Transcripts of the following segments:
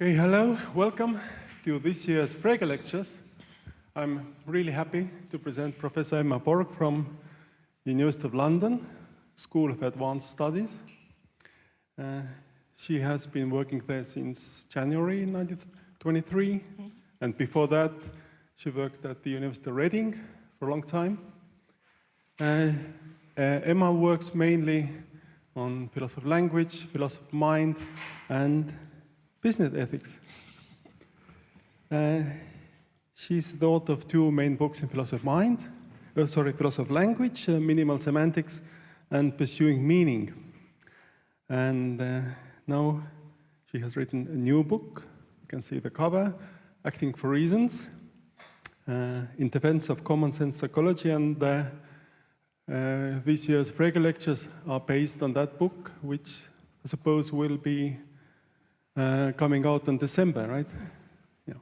Okay, hello, welcome to this year's Frege Lectures. I'm really happy to present Professor Emma Borg from University of London, School of Advanced Studies. She has been working there since January 1923, and before that, she worked at the University of Reading for a long time. Emma works mainly on philosophy of language, philosophy of mind, and business ethics. She's the author of two main books in philosophy of language, Minimal Semantics, and Pursuing Meaning. And now she has written a new book. You can see the cover, Acting for Reasons, in defense of common sense psychology, and this year's Frege Lectures are based on that book, which I suppose will be coming out in December, right? Yeah.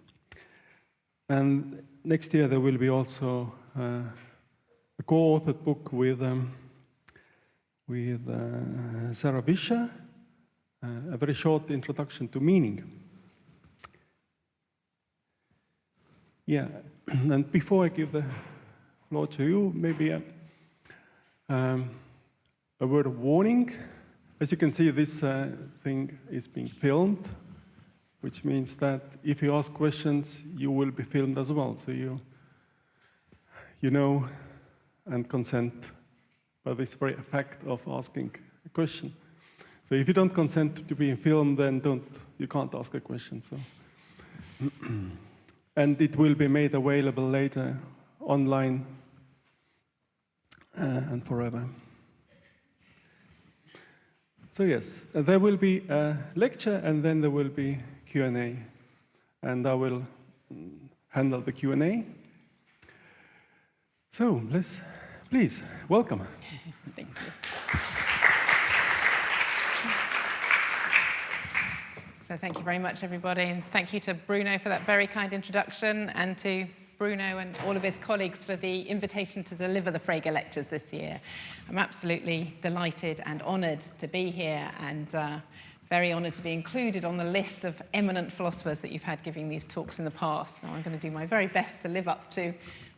And next year there will be also a co-authored book with Sarah Vischer, a very short introduction to meaning. Yeah, and before I give the floor to you, maybe a word of warning. As you can see, this thing is being filmed, which means that if you ask questions, you will be filmed as well. So you know and consent by this very fact of asking a question. So if you don't consent to being filmed, then you can't ask a question. So, and it will be made available later online and forever. So yes, there will be a lecture and then there will be Q&A. And I will handle the Q&A. So please, welcome. Thank you. So thank you very much, everybody. And thank you to Bruno for that very kind introduction, and to Bruno and all of his colleagues for the invitation to deliver the Frege Lectures this year. I'm absolutely delighted and honoured to be here, and very honoured to be included on the list of eminent philosophers that you've had giving these talks in the past. So I'm going to do my very best to live up to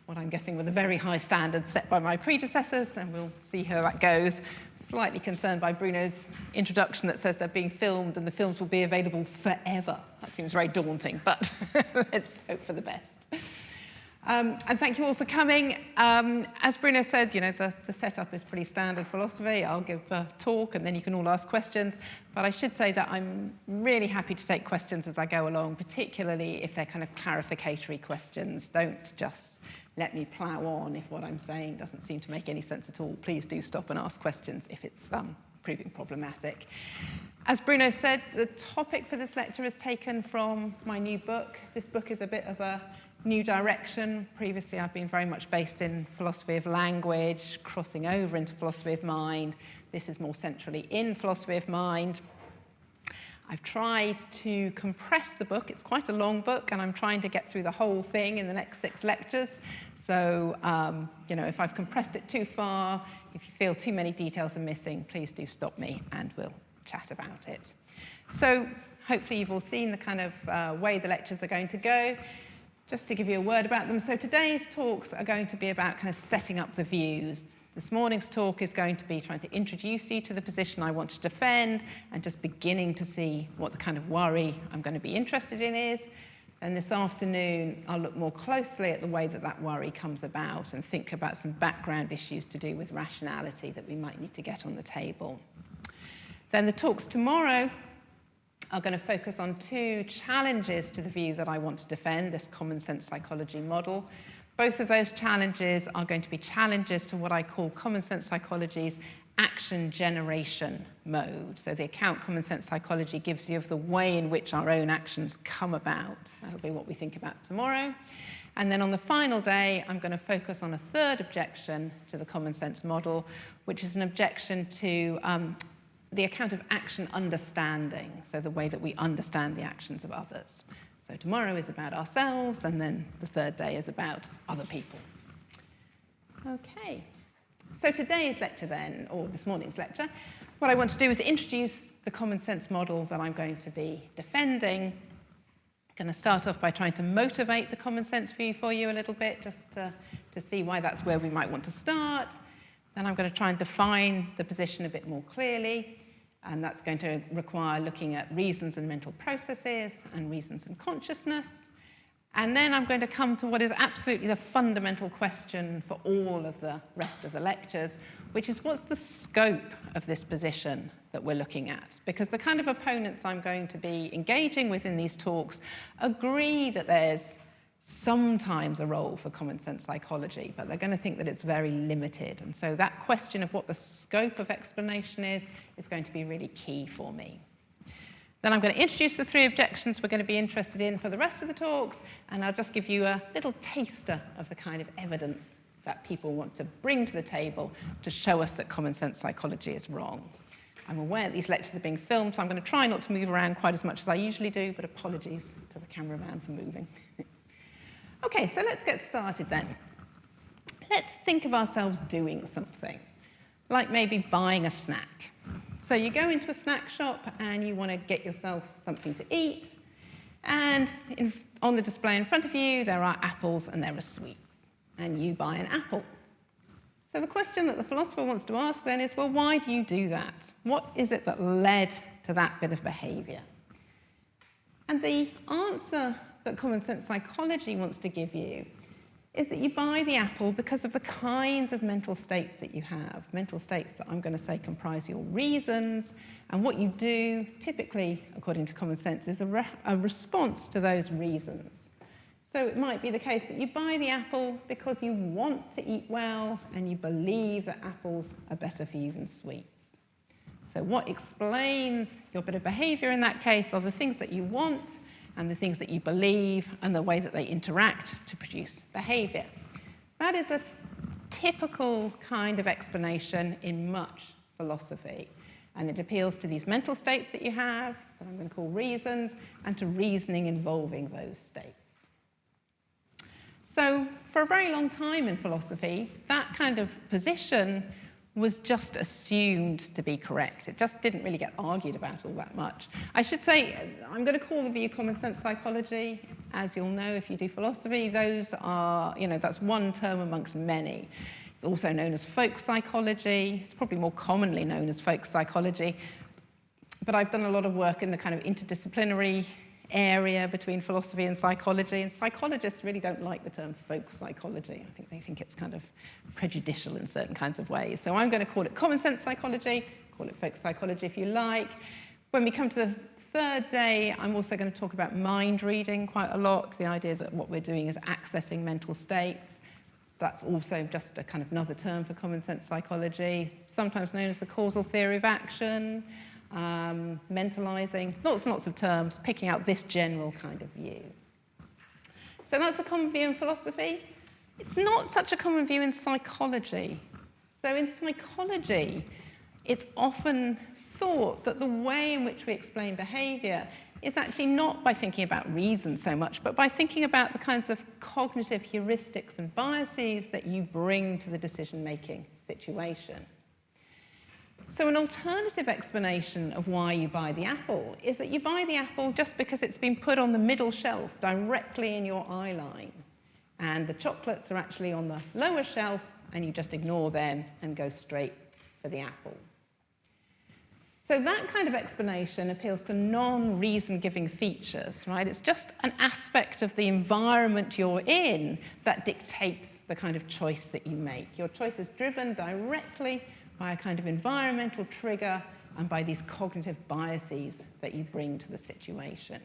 what I'm guessing were the very high standards set by my predecessors, and we'll see how that goes. Slightly concerned by Bruno's introduction that says they're being filmed and the films will be available forever. That seems very daunting, but let's hope for the best. And thank you all for coming. As Bruno said, you know, the setup is pretty standard philosophy. I'll give a talk and then you can all ask questions. But I should say that I'm really happy to take questions as I go along, particularly if they're kind of clarificatory questions. Don't just let me plow on if what I'm saying doesn't seem to make any sense at all. Please do stop and ask questions if it's proving problematic. As Bruno said, the topic for this lecture is taken from my new book. This book is a bit of a new direction. Previously, I've been very much based in philosophy of language, crossing over into philosophy of mind. This is more centrally in philosophy of mind. I've tried to compress the book. It's quite a long book, and I'm trying to get through the whole thing in the next 6 lectures. So, you know, if I've compressed it too far, if you feel too many details are missing, please do stop me and we'll chat about it. So, hopefully you've all seen the kind of way the lectures are going to go. Just to give you a word about them, so today's talks are going to be about kind of setting up the views. This morning's talk is going to be trying to introduce you to the position I want to defend and just beginning to see what the kind of worry I'm going to be interested in is. And this afternoon, I'll look more closely at the way that that worry comes about and think about some background issues to do with rationality that we might need to get on the table. Then the talks tomorrow are going to focus on 2 challenges to the view that I want to defend, this common sense psychology model. Both of those challenges are going to be challenges to what I call common sense psychology's action generation mode. So the account common sense psychology gives you of the way in which our own actions come about. That'll be what we think about tomorrow. And then on the final day, I'm going to focus on a 3rd objection to the common sense model, which is an objection to the account of action understanding, so the way that we understand the actions of others. So tomorrow is about ourselves, and then the 3rd day is about other people. Okay, so today's lecture then, or this morning's lecture, what I want to do is introduce the common sense model that I'm going to be defending, going to start off by trying to motivate the common sense view for you a little bit, just to see why that's where we might want to start. Then I'm going to try and define the position a bit more clearly, and that's going to require looking at reasons and mental processes and reasons and consciousness. And then I'm going to come to what is absolutely the fundamental question for all of the rest of the lectures, which is what's the scope of this position that we're looking at? Because the kind of opponents I'm going to be engaging with in these talks agree that there's sometimes a role for common sense psychology, but they're going to think that it's very limited. And so that question of what the scope of explanation is going to be really key for me. Then I'm going to introduce the three objections we're going to be interested in for the rest of the talks, and I'll just give you a little taster of the kind of evidence that people want to bring to the table to show us that common sense psychology is wrong. I'm aware that these lectures are being filmed, so I'm going to try not to move around quite as much as I usually do, but apologies to the cameraman for moving. Okay, so let's get started then. Let's think of ourselves doing something, like maybe buying a snack. So you go into a snack shop and you want to get yourself something to eat, and on the display in front of you there are apples and there are sweets, and you buy an apple. So the question that the philosopher wants to ask then is, well, why do you do that? What is it that led to that bit of behaviour? And the answer that common sense psychology wants to give you is that you buy the apple because of the kinds of mental states that you have, mental states that I'm going to say comprise your reasons, and what you do, typically, according to common sense, is a response to those reasons. So it might be the case that you buy the apple because you want to eat well and you believe that apples are better for you than sweets. So what explains your bit of behaviour in that case are the things that you want and the things that you believe and the way that they interact to produce behaviour. That is a typical kind of explanation in much philosophy, and it appeals to these mental states that you have, that I'm going to call reasons, and to reasoning involving those states. So for a very long time in philosophy, that kind of position was just assumed to be correct. It just didn't really get argued about all that much. I should say, I'm going to call the view common sense psychology. As you'll know if you do philosophy, those are, that's one term amongst many. It's also known as folk psychology. It's probably more commonly known as folk psychology. But I've done a lot of work in the kind of interdisciplinary area between philosophy and psychology, and psychologists really don't like the term folk psychology. I think they think it's kind of prejudicial in certain kinds of ways. So I'm going to call it common sense psychology, call it folk psychology if you like. When we come to the third day, I'm also going to talk about mind reading quite a lot, the idea that what we're doing is accessing mental states. That's also just a kind of another term for common sense psychology, sometimes known as the causal theory of action, mentalizing, lots and lots of terms, picking out this general kind of view. So that's a common view in philosophy. It's not such a common view in psychology. So in psychology, it's often thought that the way in which we explain behavior is actually not by thinking about reason so much, but by thinking about the kinds of cognitive heuristics and biases that you bring to the decision-making situation. So an alternative explanation of why you buy the apple is that you buy the apple just because it's been put on the middle shelf directly in your eye line, and the chocolates are actually on the lower shelf, and you just ignore them and go straight for the apple. So that kind of explanation appeals to non-reason-giving features, right? It's just an aspect of the environment you're in that dictates the kind of choice that you make. Your choice is driven directly by a kind of environmental trigger and by these cognitive biases that you bring to the situation.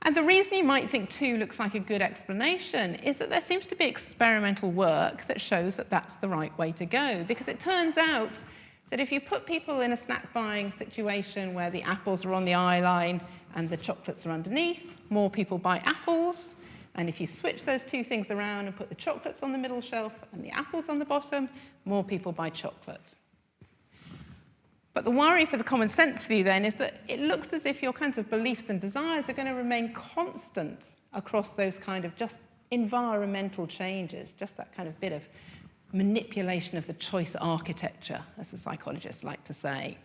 And the reason you might think 2 looks like a good explanation is that there seems to be experimental work that shows that that's the right way to go, because it turns out that if you put people in a snack buying situation where the apples are on the eye line and the chocolates are underneath, more people buy apples. And if you switch those 2 things around and put the chocolates on the middle shelf and the apples on the bottom, more people buy chocolate. But the worry for the common sense view then is that it looks as if your kinds of beliefs and desires are going to remain constant across those kind of just environmental changes, just that kind of bit of manipulation of the choice architecture, as the psychologists like to say.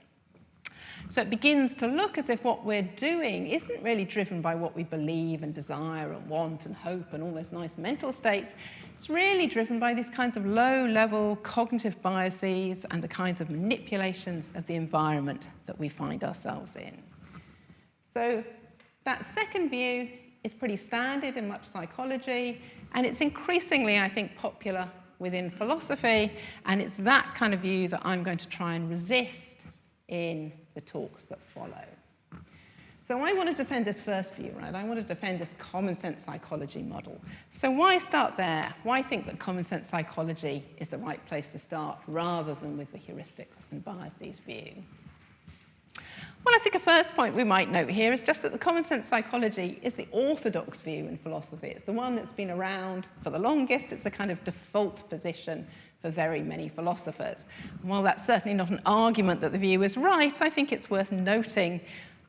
So it begins to look as if what we're doing isn't really driven by what we believe and desire and want and hope and all those nice mental states. It's really driven by these kinds of low-level cognitive biases and the kinds of manipulations of the environment that we find ourselves in. So that second view is pretty standard in much psychology, and it's increasingly, I think, popular within philosophy, and it's that kind of view that I'm going to try and resist in the talks that follow. So I want to defend this first view, right? I want to defend this common sense psychology model. So why start there? Why think that common sense psychology is the right place to start rather than with the heuristics and biases view? Well, I think a first point we might note here is just that the common sense psychology is the orthodox view in philosophy. It's the one that's been around for the longest. It's a kind of default position for very many philosophers. And while that's certainly not an argument that the view is right, I think it's worth noting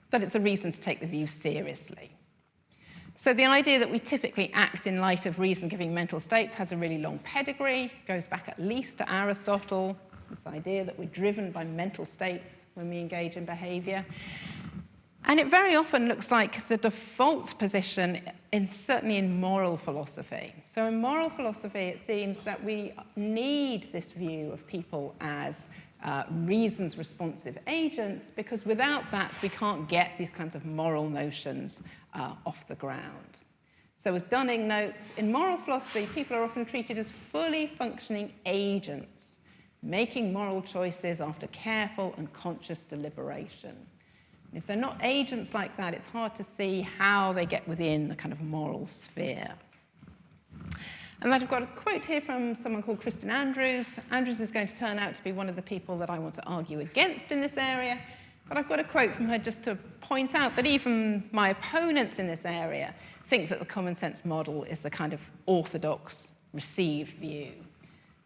that it's a reason to take the view seriously. So the idea that we typically act in light of reason-giving mental states has a really long pedigree, goes back at least to Aristotle, this idea that we're driven by mental states when we engage in behavior. And it very often looks like the default position, certainly in moral philosophy. So in moral philosophy, it seems that we need this view of people as reasons-responsive agents, because without that, we can't get these kinds of moral notions off the ground. So as Dunning notes, in moral philosophy, people are often treated as fully functioning agents, making moral choices after careful and conscious deliberation. If they're not agents like that, it's hard to see how they get within the kind of moral sphere. And I've got a quote here from someone called Kristen Andrews. Andrews is going to turn out to be one of the people that I want to argue against in this area. But I've got a quote from her just to point out that even my opponents in this area think that the common sense model is the kind of orthodox received view.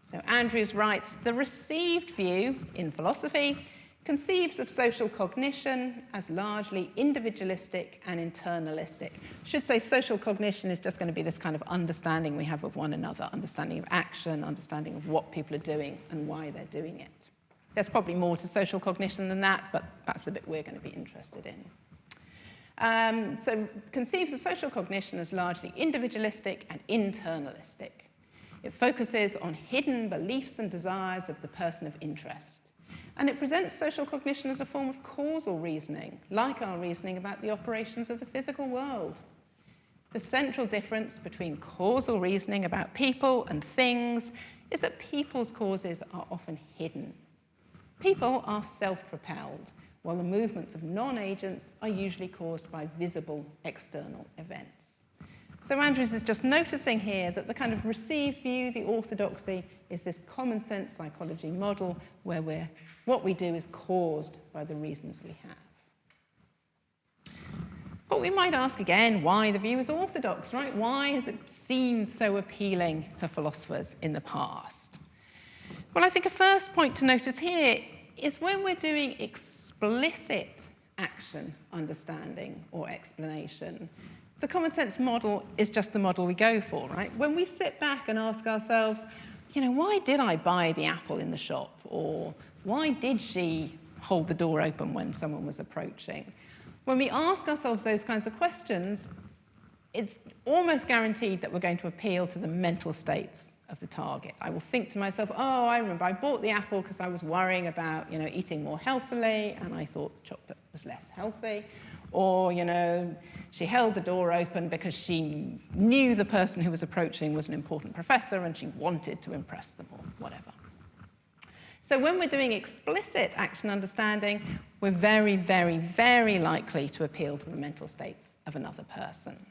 So Andrews writes, the received view in philosophy conceives of social cognition as largely individualistic and internalistic. I should say social cognition is just going to be this kind of understanding we have of one another, understanding of action, understanding of what people are doing and why they're doing it. There's probably more to social cognition than that, but that's the bit we're going to be interested in. So conceives of social cognition as largely individualistic and internalistic. It focuses on hidden beliefs and desires of the person of interest. And it presents social cognition as a form of causal reasoning, like our reasoning about the operations of the physical world. The central difference between causal reasoning about people and things is that people's causes are often hidden. People are self-propelled, while the movements of non-agents are usually caused by visible external events. So Andrews is just noticing here that the kind of received view, the orthodoxy, is this common sense psychology model where what we do is caused by the reasons we have. But we might ask again why the view is orthodox, right? Why has it seemed so appealing to philosophers in the past? Well, I think a first point to notice here is when we're doing explicit action, understanding, or explanation, the common sense model is just the model we go for, right? When we sit back and ask ourselves, why did I buy the apple in the shop? Or why did she hold the door open when someone was approaching? When we ask ourselves those kinds of questions, it's almost guaranteed that we're going to appeal to the mental states of the target. I will think to myself, oh, I remember I bought the apple because I was worrying about, eating more healthily, and I thought chocolate was less healthy. Or, she held the door open because she knew the person who was approaching was an important professor and she wanted to impress them or whatever. So when we're doing explicit action understanding, we're very, very, very likely to appeal to the mental states of another person.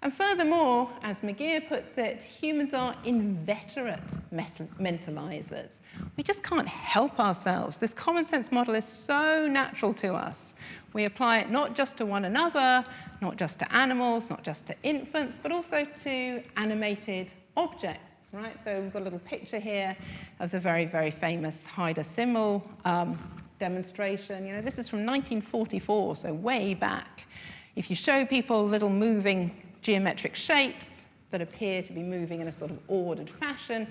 And furthermore, as McGeer puts it, humans are inveterate mentalizers. We just can't help ourselves. This common sense model is so natural to us. We apply it not just to one another, not just to animals, not just to infants, but also to animated objects, right? So we've got a little picture here of the very, very famous Hyder-Simmel demonstration. This is from 1944, so way back. If you show people little moving geometric shapes that appear to be moving in a sort of ordered fashion,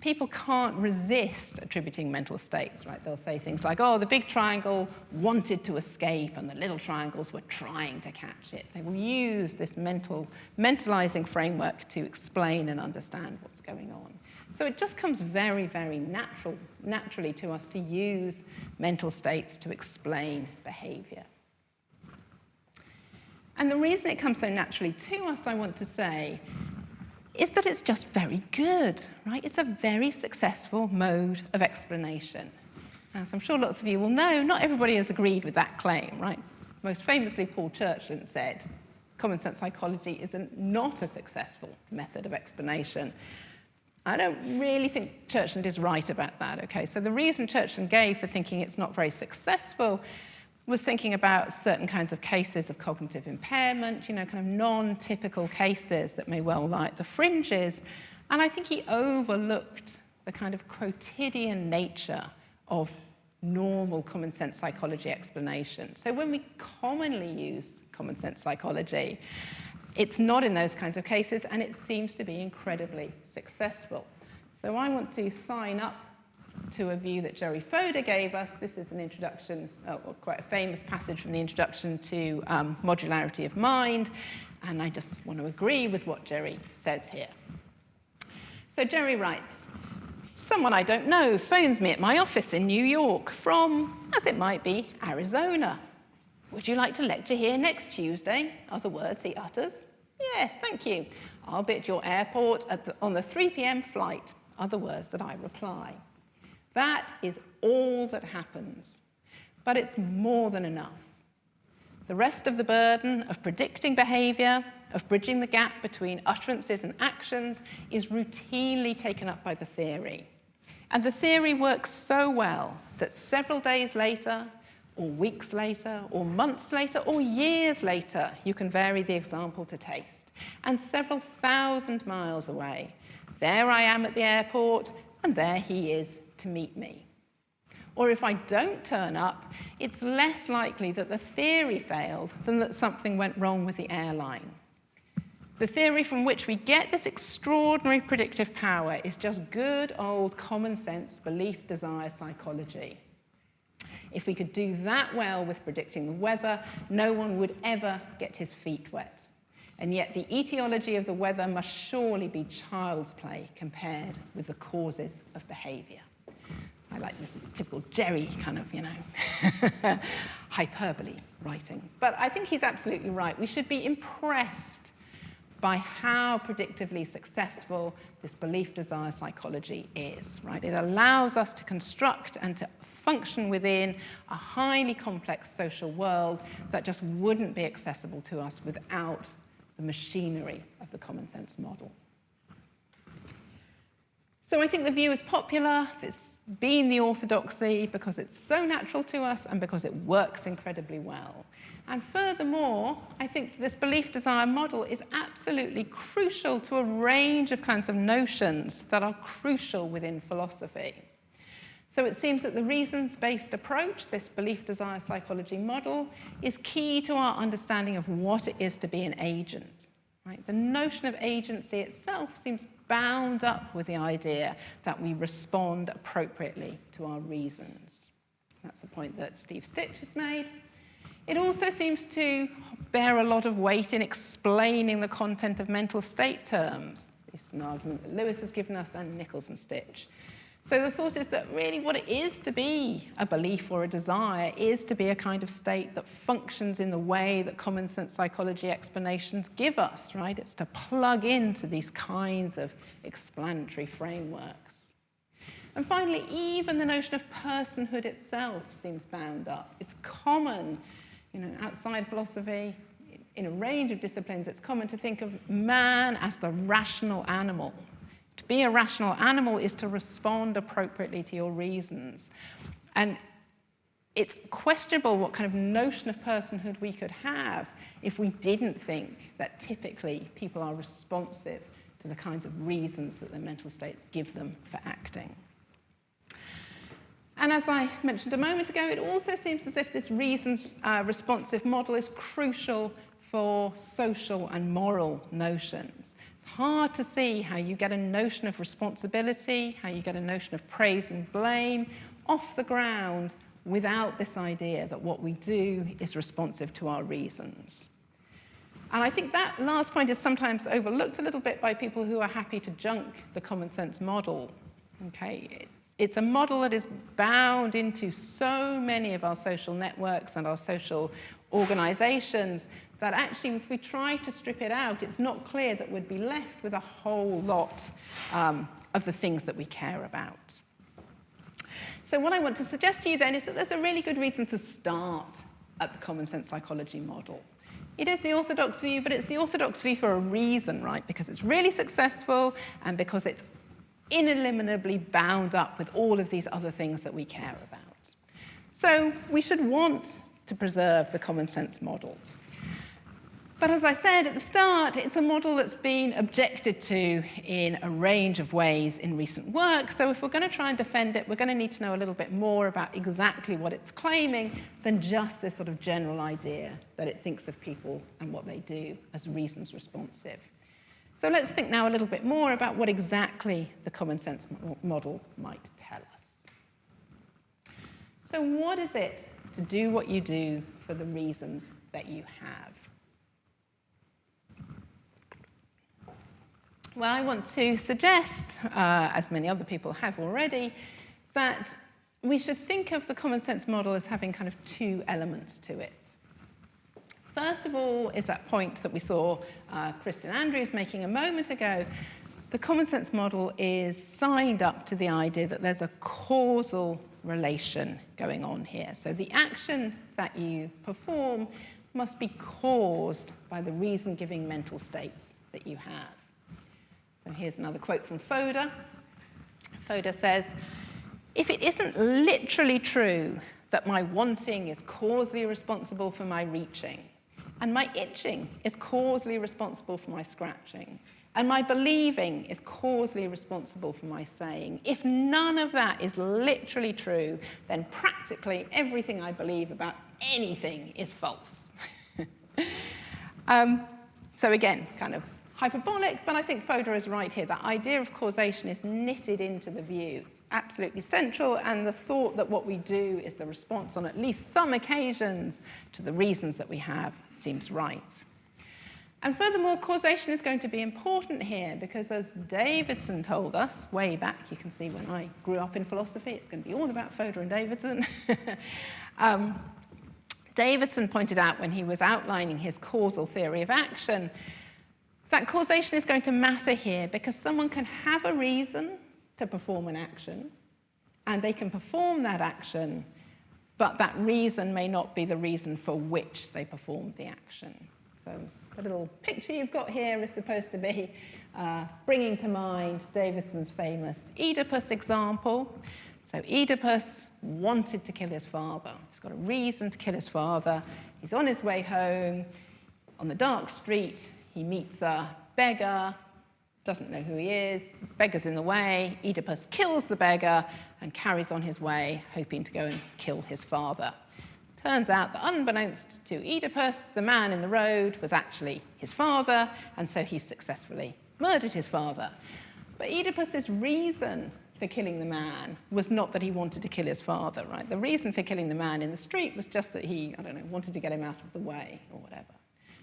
people can't resist attributing mental states, right? They'll say things like, oh, the big triangle wanted to escape and the little triangles were trying to catch it. They will use this mentalizing framework to explain and understand what's going on. So it just comes very, very naturally to us to use mental states to explain behavior. And the reason it comes so naturally to us, I want to say, is that it's just very good, right? It's a very successful mode of explanation. As I'm sure lots of you will know, not everybody has agreed with that claim, right? Most famously, Paul Churchland said, common sense psychology is not a successful method of explanation. I don't really think Churchland is right about that, okay? So the reason Churchland gave for thinking it's not very successful was thinking about certain kinds of cases of cognitive impairment, kind of non-typical cases that may well lie at the fringes. And I think he overlooked the kind of quotidian nature of normal common sense psychology explanation. So when we commonly use common sense psychology, it's not in those kinds of cases, and it seems to be incredibly successful. So I want to sign up to a view that Jerry Fodor gave us. This is an introduction, quite a famous passage from the introduction to modularity of mind, and I just want to agree with what Jerry says here. So Jerry writes, someone I don't know phones me at my office in New York from, as it might be, Arizona. Would you like to lecture here next Tuesday? Other words he utters. Yes, thank you. I'll be at your airport on the 3 p.m. flight. Other words that I reply. That is all that happens, but it's more than enough. The rest of the burden of predicting behavior, of bridging the gap between utterances and actions, is routinely taken up by the theory. And the theory works so well that several days later, or weeks later, or months later, or years later, you can vary the example to taste. And several thousand miles away, there I am at the airport, and there he is to meet me. Or if I don't turn up, it's less likely that the theory failed than that something went wrong with the airline. The theory from which we get this extraordinary predictive power is just good old common sense belief desire psychology. If we could do that well with predicting the weather, no one would ever get his feet wet. And yet the etiology of the weather must surely be child's play compared with the causes of behavior. I like this is typical Jerry kind of, hyperbole writing. But I think he's absolutely right. We should be impressed by how predictively successful this belief desire psychology is, right? It allows us to construct and to function within a highly complex social world that just wouldn't be accessible to us without the machinery of the common sense model. So I think the view is popular. It's been the orthodoxy because it's so natural to us and because it works incredibly well. And furthermore, I think this belief desire model is absolutely crucial to a range of kinds of notions that are crucial within philosophy. So it seems that the reasons-based approach, this belief desire psychology model, is key to our understanding of what it is to be an agent. Right? The notion of agency itself seems bound up with the idea that we respond appropriately to our reasons. That's a point that Steve Stitch has made. It also seems to bear a lot of weight in explaining the content of mental state terms. This is an argument that Lewis has given us and Nichols and Stitch. So the thought is that really what it is to be a belief or a desire is to be a kind of state that functions in the way that common sense psychology explanations give us, right? It's to plug into these kinds of explanatory frameworks. And finally, even the notion of personhood itself seems bound up. It's common, outside philosophy, in a range of disciplines, it's common to think of man as the rational animal. To be a rational animal is to respond appropriately to your reasons. And it's questionable what kind of notion of personhood we could have if we didn't think that typically people are responsive to the kinds of reasons that their mental states give them for acting. And as I mentioned a moment ago, it also seems as if this reasons-responsive model is crucial for social and moral notions. hard to see how you get a notion of responsibility, how you get a notion of praise and blame off the ground without this idea that what we do is responsive to our reasons. And I think that last point is sometimes overlooked a little bit by people who are happy to junk the common sense model. Okay? It's a model that is bound into so many of our social networks and our social organizations that actually, if we try to strip it out, it's not clear that we'd be left with a whole lot of the things that we care about. So what I want to suggest to you then is that there's a really good reason to start at the common sense psychology model. It is the orthodox view, but it's the orthodox view for a reason, right? Because it's really successful and because it's ineliminably bound up with all of these other things that we care about. So we should want to preserve the common sense model. But as I said at the start, it's a model that's been objected to in a range of ways in recent work. So if we're going to try and defend it, we're going to need to know a little bit more about exactly what it's claiming than just this sort of general idea that it thinks of people and what they do as reasons responsive. So let's think now a little bit more about what exactly the common sense model might tell us. So what is it to do what you do for the reasons that you have? Well, I want to suggest, as many other people have already, that we should think of the common sense model as having kind of two elements to it. First of all is that point that we saw Kristen Andrews making a moment ago. The common sense model is signed up to the idea that there's a causal relation going on here. So the action that you perform must be caused by the reason-giving mental states that you have. So here's another quote from Fodor. Fodor says, "If it isn't literally true that my wanting is causally responsible for my reaching, and my itching is causally responsible for my scratching, and my believing is causally responsible for my saying, if none of that is literally true, then practically everything I believe about anything is false." So again, it's kind of hyperbolic, but I think Fodor is right here. That idea of causation is knitted into the view. It's absolutely central, and the thought that what we do is the response on at least some occasions to the reasons that we have seems right. And furthermore, causation is going to be important here because, as Davidson told us way back, you can see when I grew up in philosophy, it's going to be all about Fodor and Davidson. Davidson pointed out when he was outlining his causal theory of action that causation is going to matter here because someone can have a reason to perform an action, and they can perform that action, but that reason may not be the reason for which they performed the action. So the little picture you've got here is supposed to be bringing to mind Davidson's famous Oedipus example. So Oedipus wanted to kill his father. He's got a reason to kill his father. He's on his way home. On the dark street, he meets a beggar, doesn't know who he is. The beggar's in the way. Oedipus kills the beggar and carries on his way, hoping to go and kill his father. Turns out that unbeknownst to Oedipus, the man in the road was actually his father, and so he successfully murdered his father. But Oedipus's reason for killing the man was not that he wanted to kill his father, right? The reason for killing the man in the street was just that he, wanted to get him out of the way or whatever.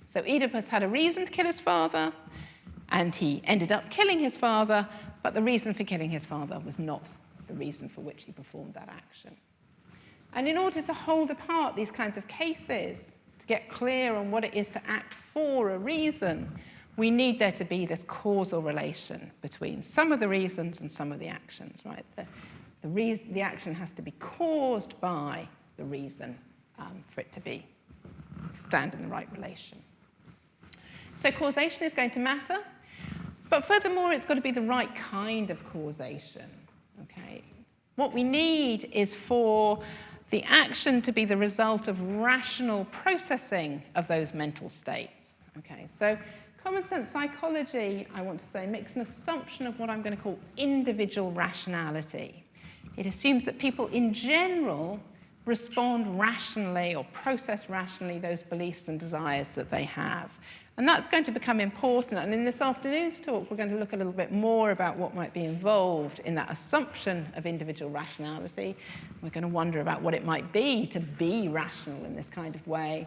So Oedipus had a reason to kill his father, and he ended up killing his father, but the reason for killing his father was not the reason for which he performed that action. And in order to hold apart these kinds of cases, to get clear on what it is to act for a reason, we need there to be this causal relation between some of the reasons and some of the actions, right? The action has to be caused by the reason for it to stand in the right relation. So causation is going to matter, but furthermore, it's got to be the right kind of causation, okay? What we need is for the action to be the result of rational processing of those mental states, okay? So common sense psychology, I want to say, makes an assumption of what I'm going to call individual rationality. It assumes that people in general respond rationally or process rationally those beliefs and desires that they have. And that's going to become important. And in this afternoon's talk, we're going to look a little bit more about what might be involved in that assumption of individual rationality. We're going to wonder about what it might be to be rational in this kind of way.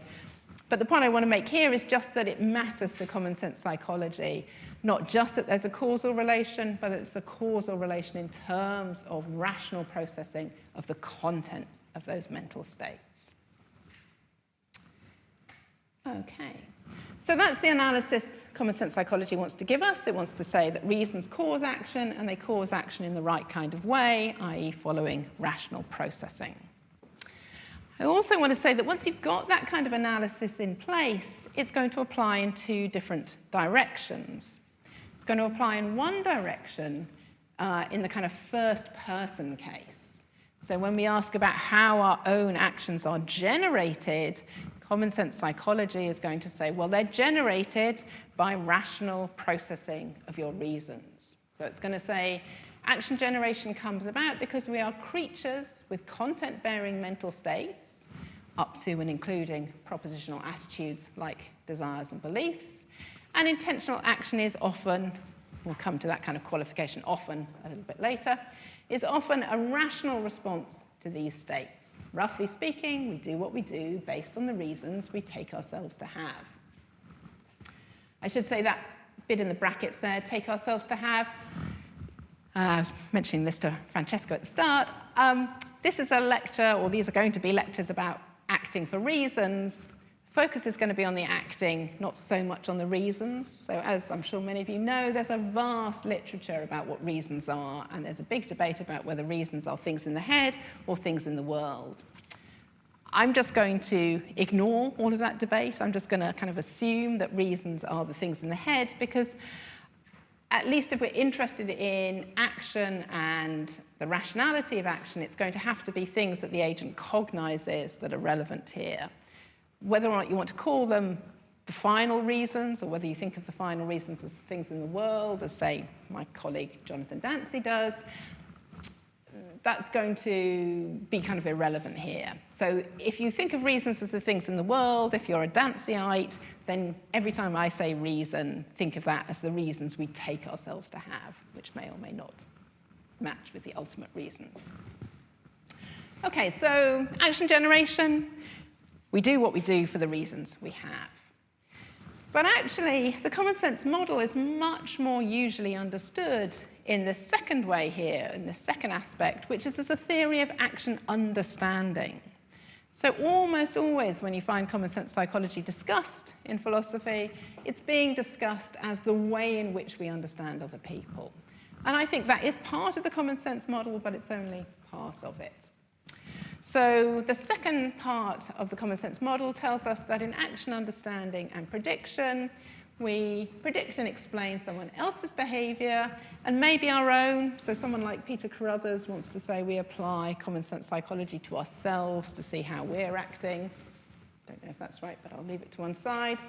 But the point I want to make here is just that it matters to common sense psychology, not just that there's a causal relation, but it's a causal relation in terms of rational processing of the content of those mental states. Okay. So that's the analysis common sense psychology wants to give us. It wants to say that reasons cause action, and they cause action in the right kind of way, i.e. following rational processing. I also want to say that once you've got that kind of analysis in place, it's going to apply in two different directions. It's going to apply in one direction in the kind of first-person case. So when we ask about how our own actions are generated, common sense psychology is going to say, well, they're generated by rational processing of your reasons. So it's going to say action generation comes about because we are creatures with content-bearing mental states, up to and including propositional attitudes like desires and beliefs. And intentional action is often, we'll come to that kind of qualification often a little bit later, is often a rational response to these states. Roughly speaking, we do what we do based on the reasons we take ourselves to have. I should say that bit in the brackets there, take ourselves to have. I was mentioning this to Francesco at the start. This is a lecture, or these are going to be lectures about acting for reasons. Focus is going to be on the acting, not so much on the reasons. So as I'm sure many of you know, there's a vast literature about what reasons are, and there's a big debate about whether reasons are things in the head or things in the world. I'm just going to ignore all of that debate. I'm just going to kind of assume that reasons are the things in the head, because at least if we're interested in action and the rationality of action, it's going to have to be things that the agent cognizes that are relevant here. Whether or not you want to call them the final reasons, or whether you think of the final reasons as things in the world, as, say, my colleague Jonathan Dancy does, that's going to be kind of irrelevant here. So if you think of reasons as the things in the world, if you're a Dancyite, then every time I say reason, think of that as the reasons we take ourselves to have, which may or may not match with the ultimate reasons. Okay, so action generation. We do what we do for the reasons we have. But actually, the common sense model is much more usually understood in the second way here, in the second aspect, which is as a theory of action understanding. So almost always when you find common sense psychology discussed in philosophy, it's being discussed as the way in which we understand other people. And I think that is part of the common sense model, but it's only part of it. So the second part of the common sense model tells us that in action understanding and prediction, we predict and explain someone else's behavior and maybe our own. So someone like Peter Carruthers wants to say we apply common sense psychology to ourselves to see how we're acting. Don't know if that's right, but I'll leave it to one side.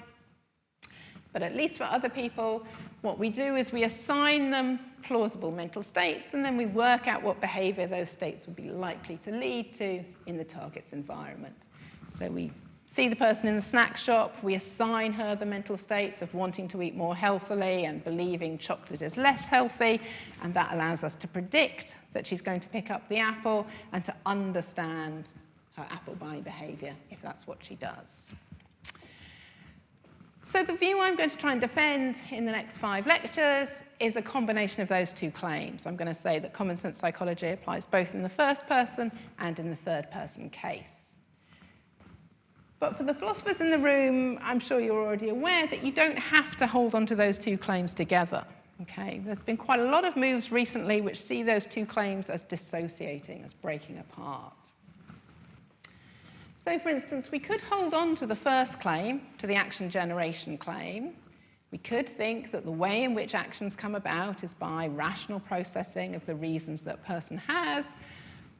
But at least for other people, what we do is we assign them plausible mental states, and then we work out what behavior those states would be likely to lead to in the target's environment. So we see the person in the snack shop, we assign her the mental states of wanting to eat more healthily and believing chocolate is less healthy, and that allows us to predict that she's going to pick up the apple and to understand her apple buying behavior if that's what she does. So the view I'm going to try and defend in the next 5 lectures is a combination of those two claims. I'm going to say that common sense psychology applies both in the first person and in the third person case. But for the philosophers in the room, I'm sure you're already aware that you don't have to hold on to those two claims together. Okay? There's been quite a lot of moves recently which see those two claims as dissociating, as breaking apart. So, for instance, we could hold on to the first claim, to the action generation claim. We could think that the way in which actions come about is by rational processing of the reasons that a person has,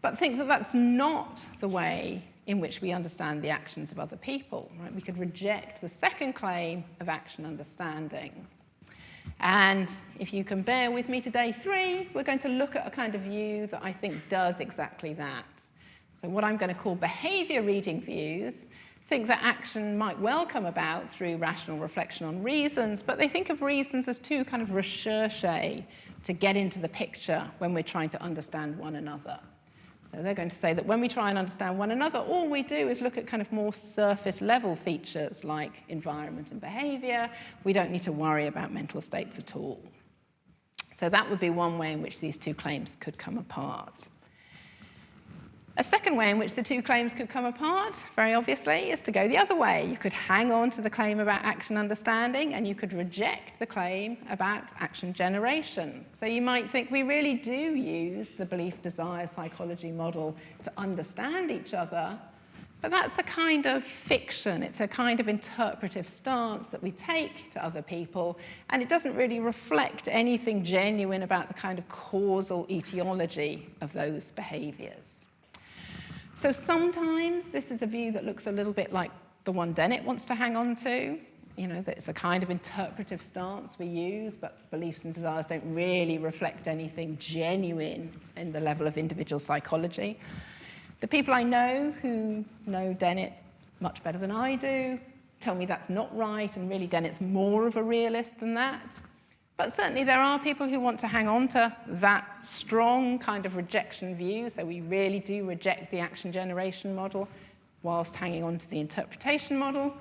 but think that that's not the way in which we understand the actions of other people. Right? We could reject the second claim of action understanding. And if you can bear with me to day 3, we're going to look at a kind of view that I think does exactly that. So what I'm going to call behavior reading views think that action might well come about through rational reflection on reasons, but they think of reasons as two kind of recherches to get into the picture when we're trying to understand one another. So they're going to say that when we try and understand one another, all we do is look at kind of more surface level features like environment and behavior. We don't need to worry about mental states at all. So that would be one way in which these two claims could come apart. A second way in which the two claims could come apart, very obviously, is to go the other way. You could hang on to the claim about action understanding, and you could reject the claim about action generation. So you might think we really do use the belief-desire psychology model to understand each other, but that's a kind of fiction. It's a kind of interpretive stance that we take to other people, and it doesn't really reflect anything genuine about the kind of causal etiology of those behaviors. So sometimes this is a view that looks a little bit like the one Dennett wants to hang on to, that it's a kind of interpretive stance we use, but beliefs and desires don't really reflect anything genuine in the level of individual psychology. The people I know who know Dennett much better than I do tell me that's not right, and really Dennett's more of a realist than that. But certainly there are people who want to hang on to that strong kind of rejection view, so we really do reject the action generation model whilst hanging on to the interpretation model.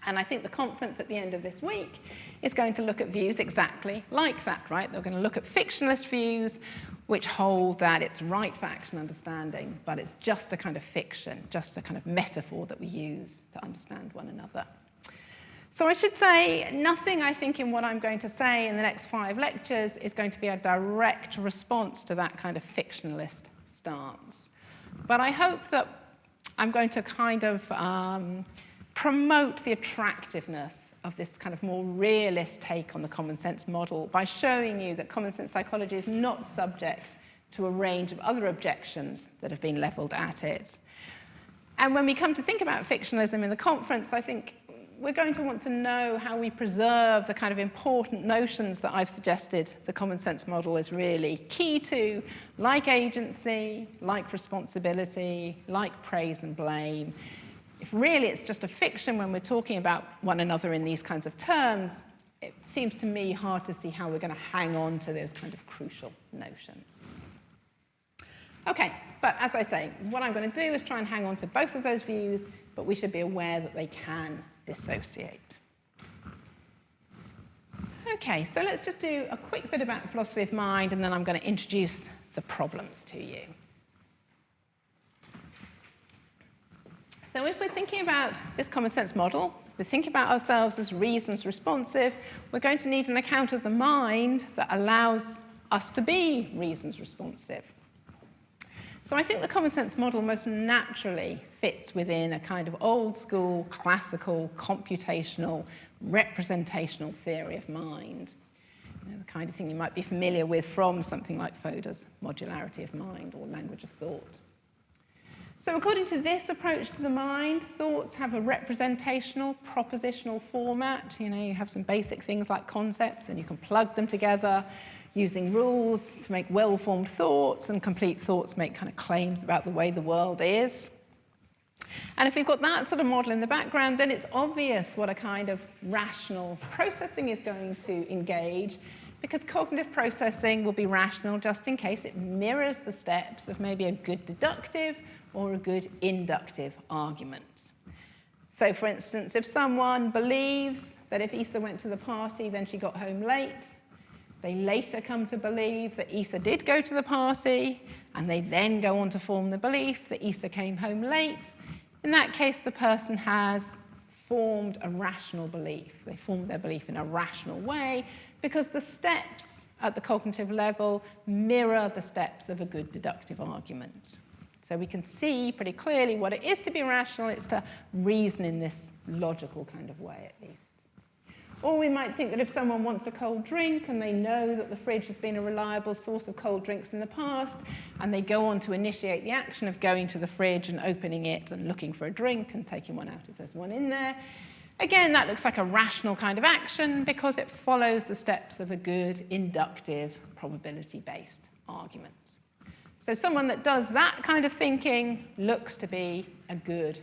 And I think the conference at the end of this week is going to look at views exactly like that, right? They're going to look at fictionalist views which hold that it's right for action understanding, but it's just a kind of fiction, just a kind of metaphor that we use to understand one another. So I should say nothing, I think, in what I'm going to say in the next 5 lectures is going to be a direct response to that kind of fictionalist stance. But I hope that I'm going to kind of promote the attractiveness of this kind of more realist take on the common sense model by showing you that common sense psychology is not subject to a range of other objections that have been leveled at it. And when we come to think about fictionalism in the conference, I think we're going to want to know how we preserve the kind of important notions that I've suggested the common sense model is really key to, like agency, like responsibility, like praise and blame. If really it's just a fiction when we're talking about one another in these kinds of terms, it seems to me hard to see how we're going to hang on to those kind of crucial notions. Okay, but as I say, what I'm going to do is try and hang on to both of those views, but we should be aware that they can dissociate. Okay, so let's just do a quick bit about philosophy of mind, and then I'm going to introduce the problems to you. So if we're thinking about this common sense model, we're thinking about ourselves as reasons responsive, we're going to need an account of the mind that allows us to be reasons responsive. So I think the common sense model most naturally fits within a kind of old school, classical, computational, representational theory of mind. The kind of thing you might be familiar with from something like Foda's modularity of mind or language of thought. So according to this approach to the mind, thoughts have a representational, propositional format. You have some basic things like concepts, and you can plug them together using rules to make well-formed thoughts, and complete thoughts make kind of claims about the way the world is. And if we've got that sort of model in the background, then it's obvious what a kind of rational processing is going to engage, because cognitive processing will be rational just in case it mirrors the steps of maybe a good deductive or a good inductive argument. So for instance, if someone believes that if Isa went to the party, then she got home late, they later come to believe that Isa did go to the party, and they then go on to form the belief that Isa came home late. In that case, the person has formed a rational belief. They formed their belief in a rational way because the steps at the cognitive level mirror the steps of a good deductive argument. So we can see pretty clearly what it is to be rational. It's to reason in this logical kind of way, at least. Or we might think that if someone wants a cold drink and they know that the fridge has been a reliable source of cold drinks in the past, and they go on to initiate the action of going to the fridge and opening it and looking for a drink and taking one out if there's one in there, again, that looks like a rational kind of action because it follows the steps of a good inductive probability-based argument. So someone that does that kind of thinking looks to be a good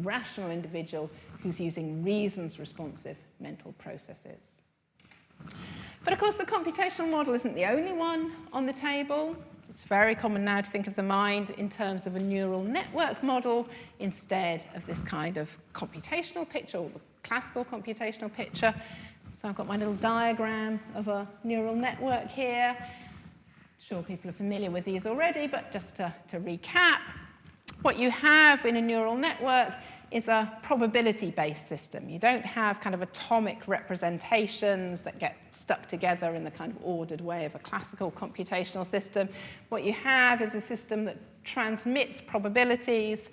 rational individual who's using reasons-responsive mental processes. But of course, the computational model isn't the only one on the table. It's very common now to think of the mind in terms of a neural network model instead of this kind of computational picture, or the classical computational picture. So I've got my little diagram of a neural network here. I'm sure people are familiar with these already, but just to recap, what you have in a neural network is a probability-based system. You don't have kind of atomic representations that get stuck together in the kind of ordered way of a classical computational system. What you have is a system that transmits probabilities,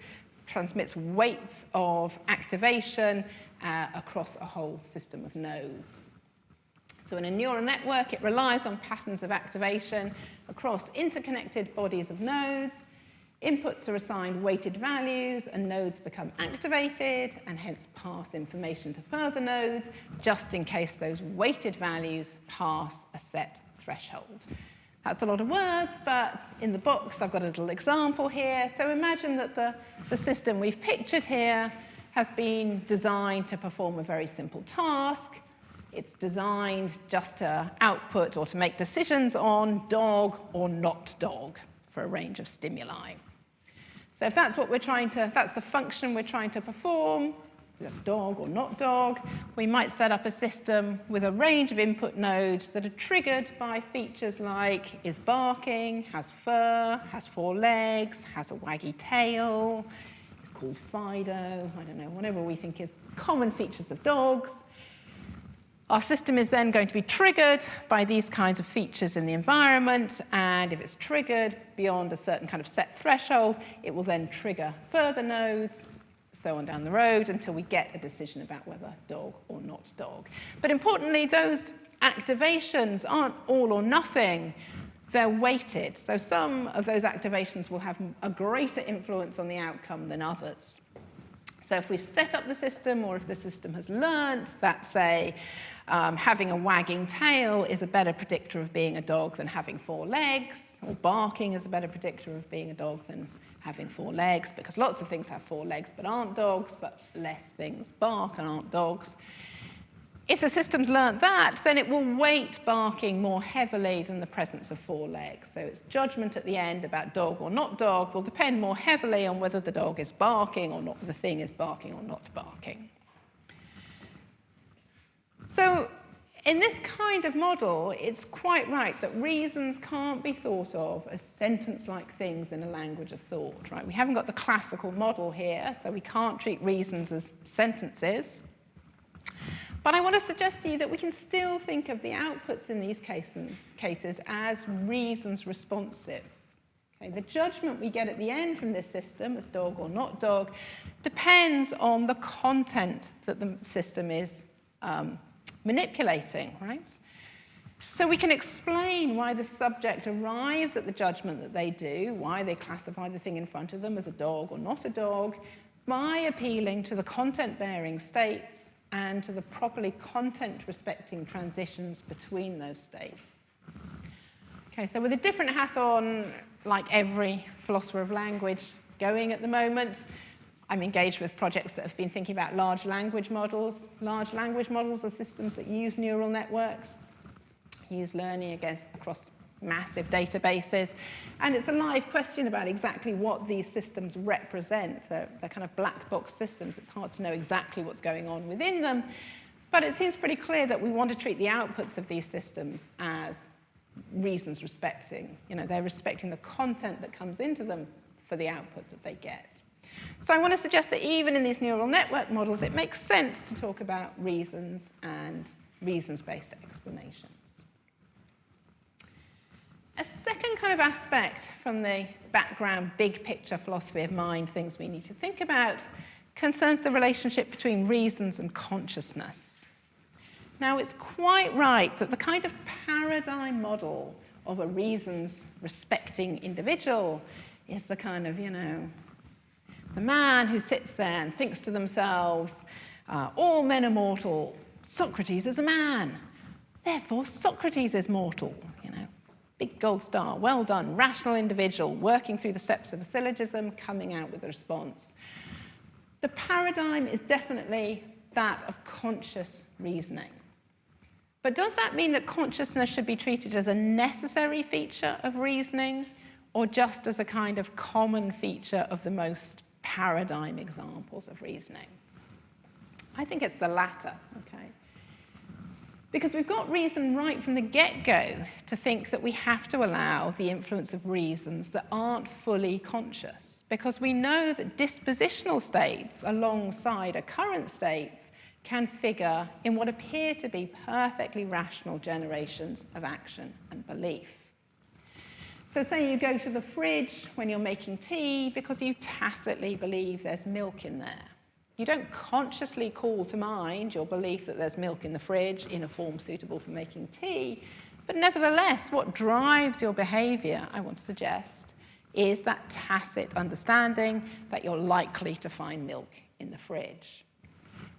transmits weights of activation across a whole system of nodes. So in a neural network, it relies on patterns of activation across interconnected bodies of nodes. Inputs are assigned weighted values, and nodes become activated and hence pass information to further nodes, just in case those weighted values pass a set threshold. That's a lot of words, but in the box I've got a little example here. So imagine that the system we've pictured here has been designed to perform a very simple task. It's designed just to output or to make decisions on dog or not dog for a range of stimuli. So if that's what if that's the function we're trying to perform, dog or not dog, we might set up a system with a range of input nodes that are triggered by features like is barking, has fur, has 4 legs, has a waggy tail, it's called Fido, I don't know, whatever we think is common features of dogs. Our system is then going to be triggered by these kinds of features in the environment, and if it's triggered beyond a certain kind of set threshold, it will then trigger further nodes, so on down the road, until we get a decision about whether dog or not dog. But importantly, those activations aren't all or nothing. They're weighted. So some of those activations will have a greater influence on the outcome than others. So if we've set up the system, or if the system has learned that, say, having a wagging tail is a better predictor of being a dog than having 4 legs, or barking is a better predictor of being a dog than having 4 legs, because lots of things have 4 legs but aren't dogs, but less things bark and aren't dogs. If the system's learnt that, then it will weight barking more heavily than the presence of 4 legs. So its judgment at the end about dog or not dog will depend more heavily on whether the dog is barking or not, the thing is barking or not barking. So in this kind of model, it's quite right that reasons can't be thought of as sentence-like things in a language of thought, right? We haven't got the classical model here, so we can't treat reasons as sentences. But I want to suggest to you that we can still think of the outputs in these cases as reasons responsive. Okay, the judgment we get at the end from this system as dog or not dog depends on the content that the system is manipulating, right? So we can explain why the subject arrives at the judgment that they do, why they classify the thing in front of them as a dog or not a dog, by appealing to the content-bearing states and to the properly content-respecting transitions between those states. Okay, so with a different hat on, like every philosopher of language going at the moment, I'm engaged with projects that have been thinking about large language models. Large language models are systems that use neural networks, use learning across massive databases. And it's a live question about exactly what these systems represent. They're kind of black box systems. It's hard to know exactly what's going on within them. But it seems pretty clear that we want to treat the outputs of these systems as reasons respecting. You know, they're respecting the content that comes into them for the output that they get. So I want to suggest that even in these neural network models, it makes sense to talk about reasons and reasons-based explanations. A second kind of aspect from the background big picture philosophy of mind, things we need to think about, concerns the relationship between reasons and consciousness. Now, it's quite right that the kind of paradigm model of a reasons-respecting individual is the kind of, the man who sits there and thinks to themselves, all men are mortal, Socrates is a man, therefore Socrates is mortal, Big gold star, well done, rational individual, working through the steps of a syllogism, coming out with a response. The paradigm is definitely that of conscious reasoning. But does that mean that consciousness should be treated as a necessary feature of reasoning, or just as a kind of common feature of the most paradigm examples of reasoning? I think it's the latter, okay? Because we've got reason right from the get-go to think that we have to allow the influence of reasons that aren't fully conscious, because we know that dispositional states alongside occurrent states can figure in what appear to be perfectly rational generations of action and belief. So say you go to the fridge when you're making tea because you tacitly believe there's milk in there. You don't consciously call to mind your belief that there's milk in the fridge in a form suitable for making tea, but nevertheless, what drives your behavior, I want to suggest, is that tacit understanding that you're likely to find milk in the fridge.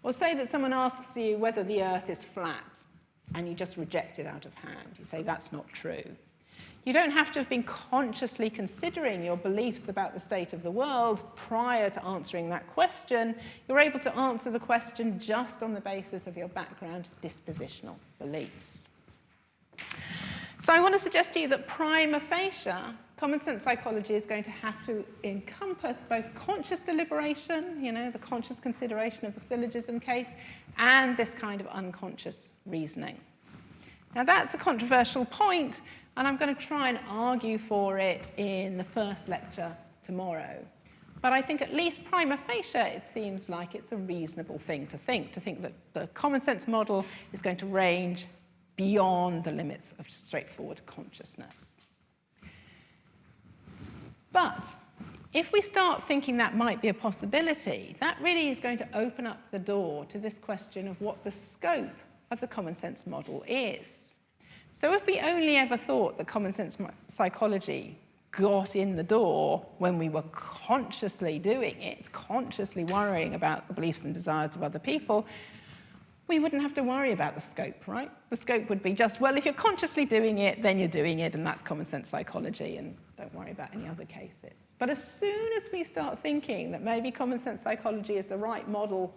Or say that someone asks you whether the earth is flat, and you just reject it out of hand. You say, that's not true. You don't have to have been consciously considering your beliefs about the state of the world prior to answering that question. You're able to answer the question just on the basis of your background dispositional beliefs. So I want to suggest to you that prima facie, common sense psychology is going to have to encompass both conscious deliberation, the conscious consideration of the syllogism case, and this kind of unconscious reasoning. Now that's a controversial point, and I'm going to try and argue for it in the first lecture tomorrow. But I think at least prima facie, it seems like it's a reasonable thing to think that the common sense model is going to range beyond the limits of straightforward consciousness. But if we start thinking that might be a possibility, that really is going to open up the door to this question of what the scope of the common sense model is. So if we only ever thought that common sense psychology got in the door when we were consciously doing it, consciously worrying about the beliefs and desires of other people, we wouldn't have to worry about the scope, right? The scope would be just, well, if you're consciously doing it, then you're doing it, and that's common sense psychology, and don't worry about any other cases. But as soon as we start thinking that maybe common sense psychology is the right model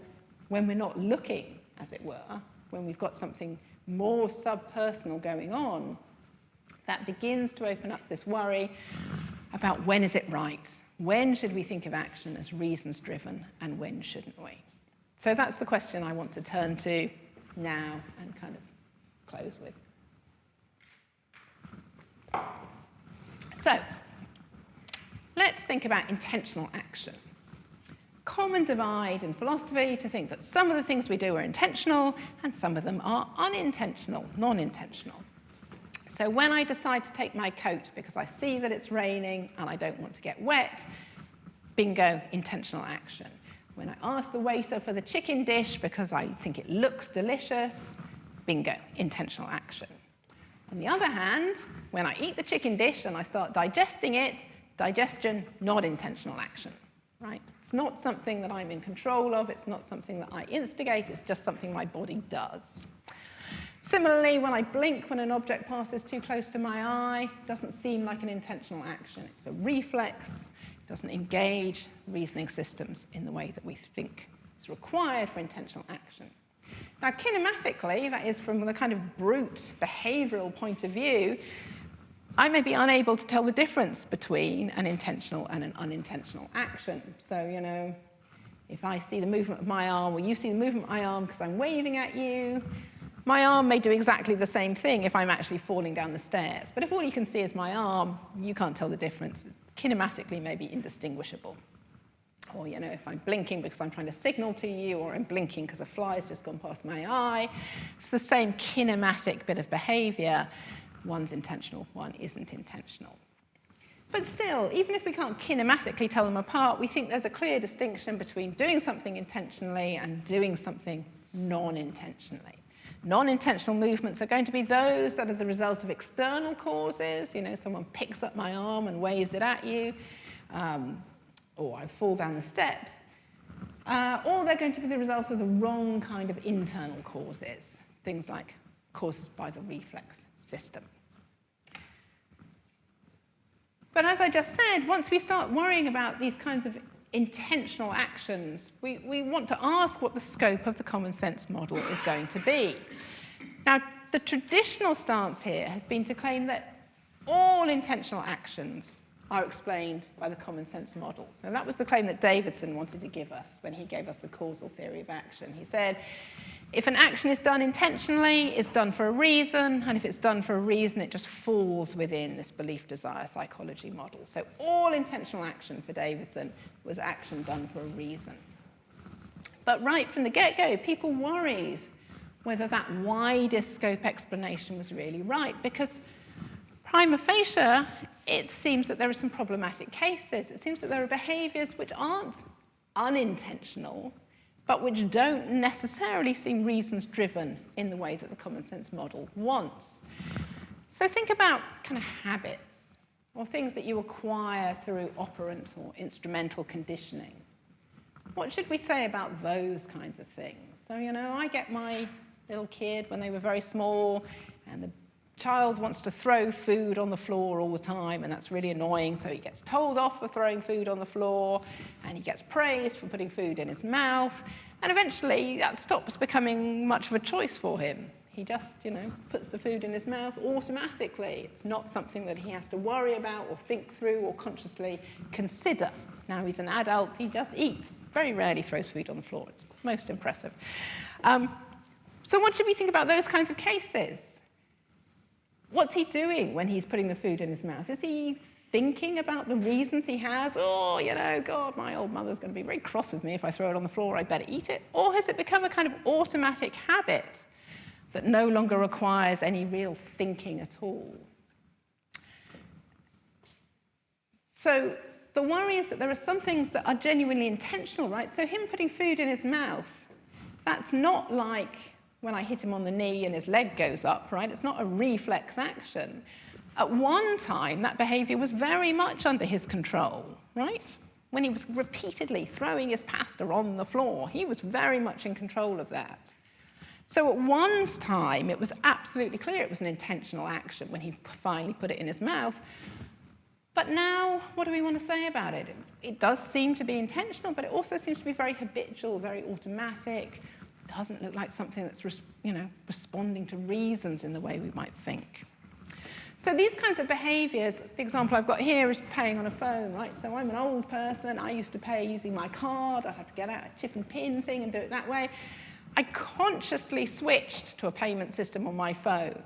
when we're not looking, as it were, when we've got something more subpersonal going on, that begins to open up this worry about when is it right? When should we think of action as reasons-driven, and when shouldn't we? So that's the question I want to turn to now and kind of close with. So let's think about intentional action. Common divide in philosophy to think that some of the things we do are intentional and some of them are unintentional, non-intentional. So when I decide to take my coat because I see that it's raining and I don't want to get wet, bingo, intentional action. When I ask the waiter for the chicken dish because I think it looks delicious, bingo, intentional action. On the other hand, when I eat the chicken dish and I start digesting it, digestion, not intentional action, right? It's not something that I'm in control of, it's not something that I instigate, it's just something my body does. Similarly, when I blink when an object passes too close to my eye, it doesn't seem like an intentional action. It's a reflex. Doesn't engage reasoning systems in the way that we think is required for intentional action. Now, kinematically, that is from the kind of brute behavioral point of view, I may be unable to tell the difference between an intentional and an unintentional action. So, if I see the movement of my arm, or you see the movement of my arm because I'm waving at you, my arm may do exactly the same thing if I'm actually falling down the stairs. But if all you can see is my arm, you can't tell the difference. Kinematically may be indistinguishable. Or, if I'm blinking because I'm trying to signal to you, or I'm blinking because a fly's just gone past my eye, it's the same kinematic bit of behavior. One's intentional, one isn't intentional. But still, even if we can't kinematically tell them apart, we think there's a clear distinction between doing something intentionally and doing something non-intentionally. Non-intentional movements are going to be those that are the result of external causes. Someone picks up my arm and waves it at you, or I fall down the steps. Or they're going to be the result of the wrong kind of internal causes, things like causes by the reflex system. But as I just said, once we start worrying about these kinds of intentional actions, we want to ask what the scope of the common sense model is going to be. Now, the traditional stance here has been to claim that all intentional actions are explained by the common sense model. So that was the claim that Davidson wanted to give us when he gave us the causal theory of action. He said, if an action is done intentionally, it's done for a reason, and if it's done for a reason, it just falls within this belief-desire psychology model. So all intentional action for Davidson was action done for a reason. But right from the get-go, people worried whether that widest scope explanation was really right, because prima facie, it seems that there are some problematic cases. It seems that there are behaviors which aren't unintentional, but which don't necessarily seem reasons-driven in the way that the common sense model wants. So think about kind of habits, or things that you acquire through operant or instrumental conditioning. What should we say about those kinds of things? So, you know, I get my little kid when they were very small, and the child wants to throw food on the floor all the time, and that's really annoying, so he gets told off for throwing food on the floor, and he gets praised for putting food in his mouth, and eventually that stops becoming much of a choice for him. He just, you know, puts the food in his mouth automatically. It's not something that he has to worry about or think through or consciously consider. Now he's an adult, he just eats. Very rarely throws food on the floor. It's most impressive. So what should we think about those kinds of cases? What's he doing when he's putting the food in his mouth? Is he thinking about the reasons he has? Oh, you know, God, my old mother's going to be very cross with me if I throw it on the floor, I better eat it. Or has it become a kind of automatic habit that no longer requires any real thinking at all? So the worry is that there are some things that are genuinely intentional, right? So him putting food in his mouth, that's not like when I hit him on the knee and his leg goes up, right? It's not a reflex action. At one time, that behavior was very much under his control, right? When he was repeatedly throwing his pasta on the floor, he was very much in control of that. So at one time, it was absolutely clear it was an intentional action when he finally put it in his mouth. But now, what do we want to say about it? It does seem to be intentional, but it also seems to be very habitual, very automatic. Doesn't look like something that's, you know, responding to reasons in the way we might think. So these kinds of behaviors, the example I've got here is paying on a phone, right? So I'm an old person. I used to pay using my card. I'd have to get out a chip and pin thing and do it that way. I consciously switched to a payment system on my phone.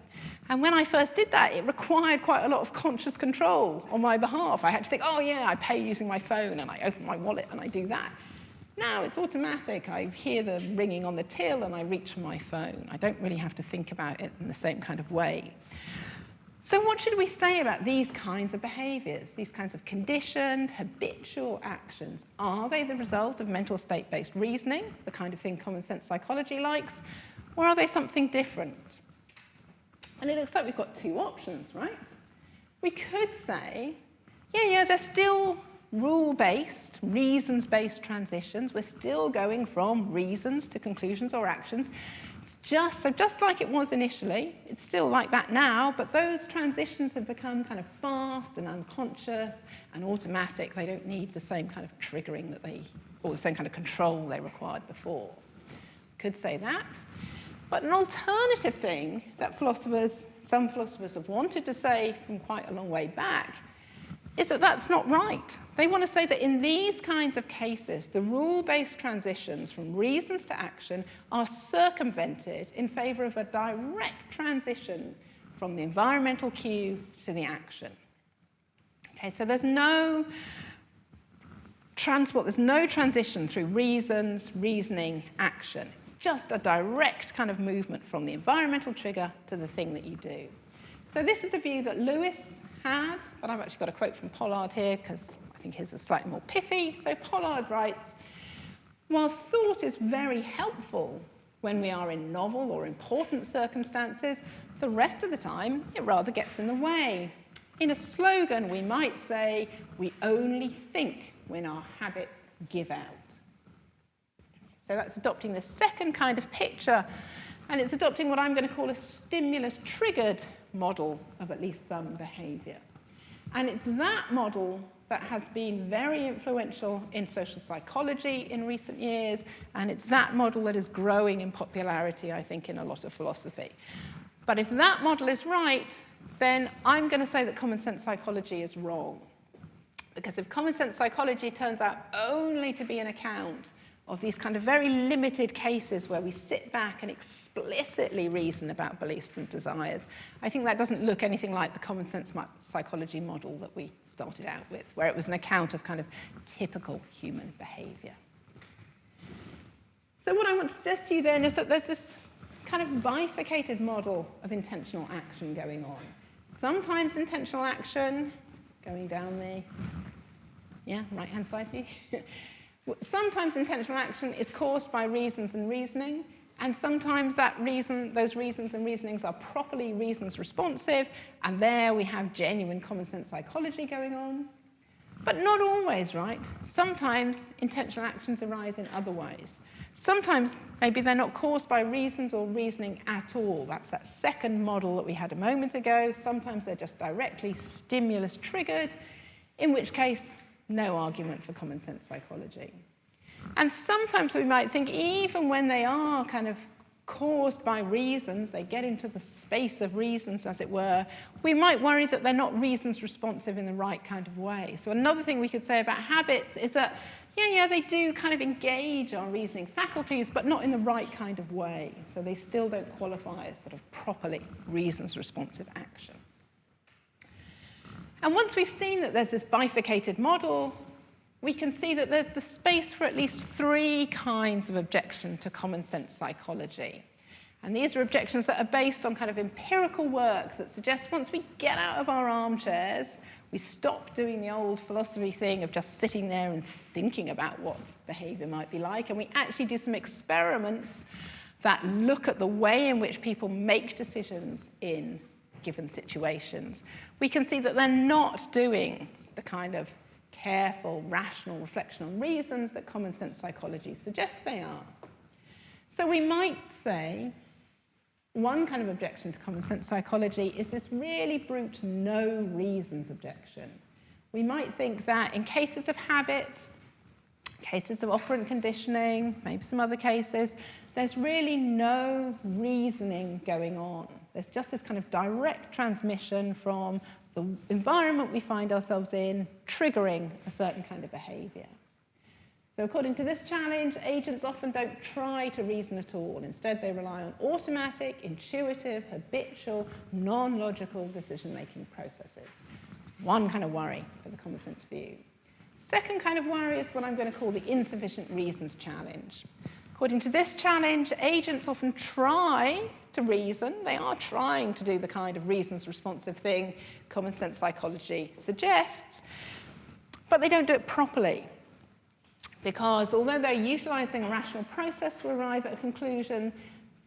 And when I first did that, it required quite a lot of conscious control on my behalf. I had to think, oh yeah, I pay using my phone, and I open my wallet and I do that. Now it's automatic. I hear the ringing on the till and I reach for my phone. I don't really have to think about it in the same kind of way. So what should we say about these kinds of behaviors, these kinds of conditioned, habitual actions? Are they the result of mental state-based reasoning, the kind of thing common sense psychology likes, or are they something different? And it looks like we've got two options, right? We could say, yeah, they're still rule-based, reasons-based transitions. We're still going from reasons to conclusions or actions. Just like it was initially, it's still like that now, but those transitions have become kind of fast and unconscious and automatic. They don't need the same kind of triggering or the same kind of control they required before. Could say that. But an alternative thing that some philosophers have wanted to say from quite a long way back is that that's not right. They want to say that in these kinds of cases, the rule-based transitions from reasons to action are circumvented in favor of a direct transition from the environmental cue to the action. Okay, so there's no transition through reasons, reasoning, action. It's just a direct kind of movement from the environmental trigger to the thing that you do. So this is the view that Lewis had, but I've actually got a quote from Pollard here because I think his is slightly more pithy. So Pollard writes, whilst thought is very helpful when we are in novel or important circumstances, the rest of the time it rather gets in the way. In a slogan, we might say, we only think when our habits give out. So that's adopting the second kind of picture, and it's adopting what I'm going to call a stimulus-triggered model of at least some behavior. And it's that model that has been very influential in social psychology in recent years, and it's that model that is growing in popularity, I think, in a lot of philosophy. But if that model is right, then I'm going to say that common sense psychology is wrong. Because if common sense psychology turns out only to be an account of these kind of very limited cases where we sit back and explicitly reason about beliefs and desires, I think that doesn't look anything like the common sense psychology model that we started out with, where it was an account of kind of typical human behavior. So what I want to suggest to you then is that there's this kind of bifurcated model of intentional action going on. Sometimes intentional action, going down the, right-hand side view. Sometimes intentional action is caused by reasons and reasoning, and sometimes those reasons and reasonings are properly reasons responsive, and there we have genuine common sense psychology going on. But not always, right? Sometimes intentional actions arise in other ways. Sometimes maybe they're not caused by reasons or reasoning at all. That's that second model that we had a moment ago. Sometimes they're just directly stimulus triggered, in which case, no argument for common sense psychology. And sometimes we might think even when they are kind of caused by reasons, they get into the space of reasons, as it were, we might worry that they're not reasons responsive in the right kind of way. So another thing we could say about habits is that, they do kind of engage our reasoning faculties, but not in the right kind of way. So they still don't qualify as sort of properly reasons responsive action. And once we've seen that there's this bifurcated model, we can see that there's the space for at least 3 kinds of objection to common sense psychology. And these are objections that are based on kind of empirical work that suggests once we get out of our armchairs, we stop doing the old philosophy thing of just sitting there and thinking about what behavior might be like, and we actually do some experiments that look at the way in which people make decisions in given situations. We can see that they're not doing the kind of careful, rational reflection on reasons that common sense psychology suggests they are. So we might say one kind of objection to common sense psychology is this really brute no reasons objection. We might think that in cases of habit, cases of operant conditioning, maybe some other cases, there's really no reasoning going on. There's just this kind of direct transmission from the environment we find ourselves in, triggering a certain kind of behavior. So according to this challenge, agents often don't try to reason at all. Instead, they rely on automatic, intuitive, habitual, non-logical decision-making processes. One kind of worry for the common sense view. Second kind of worry is what I'm going to call the insufficient reasons challenge. According to this challenge, agents often try to reason. They are trying to do the kind of reasons responsive thing common sense psychology suggests, but they don't do it properly. Because although they're utilizing a rational process to arrive at a conclusion,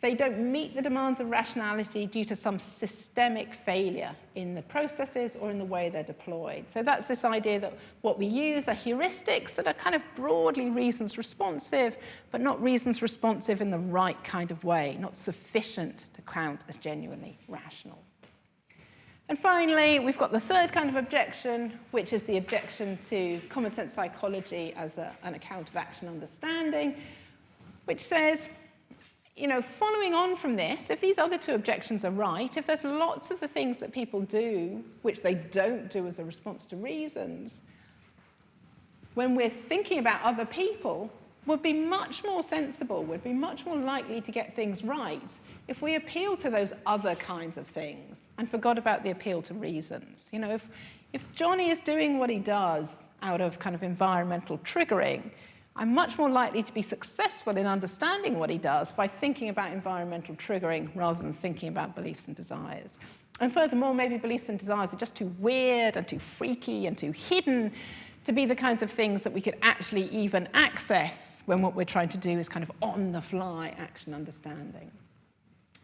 they don't meet the demands of rationality due to some systemic failure in the processes or in the way they're deployed. So that's this idea that what we use are heuristics that are kind of broadly reasons responsive, but not reasons responsive in the right kind of way, not sufficient to count as genuinely rational. And finally, we've got the third kind of objection, which is the objection to common sense psychology as an account of action understanding, which says, following on from this, if these other 2 objections are right, if there's lots of the things that people do which they don't do as a response to reasons, when we're thinking about other people, would be much more sensible, would be much more likely to get things right if we appeal to those other kinds of things and forgot about the appeal to reasons. If Johnny is doing what he does out of kind of environmental triggering, I'm much more likely to be successful in understanding what he does by thinking about environmental triggering rather than thinking about beliefs and desires. And furthermore, maybe beliefs and desires are just too weird and too freaky and too hidden to be the kinds of things that we could actually even access when what we're trying to do is kind of on-the-fly action understanding.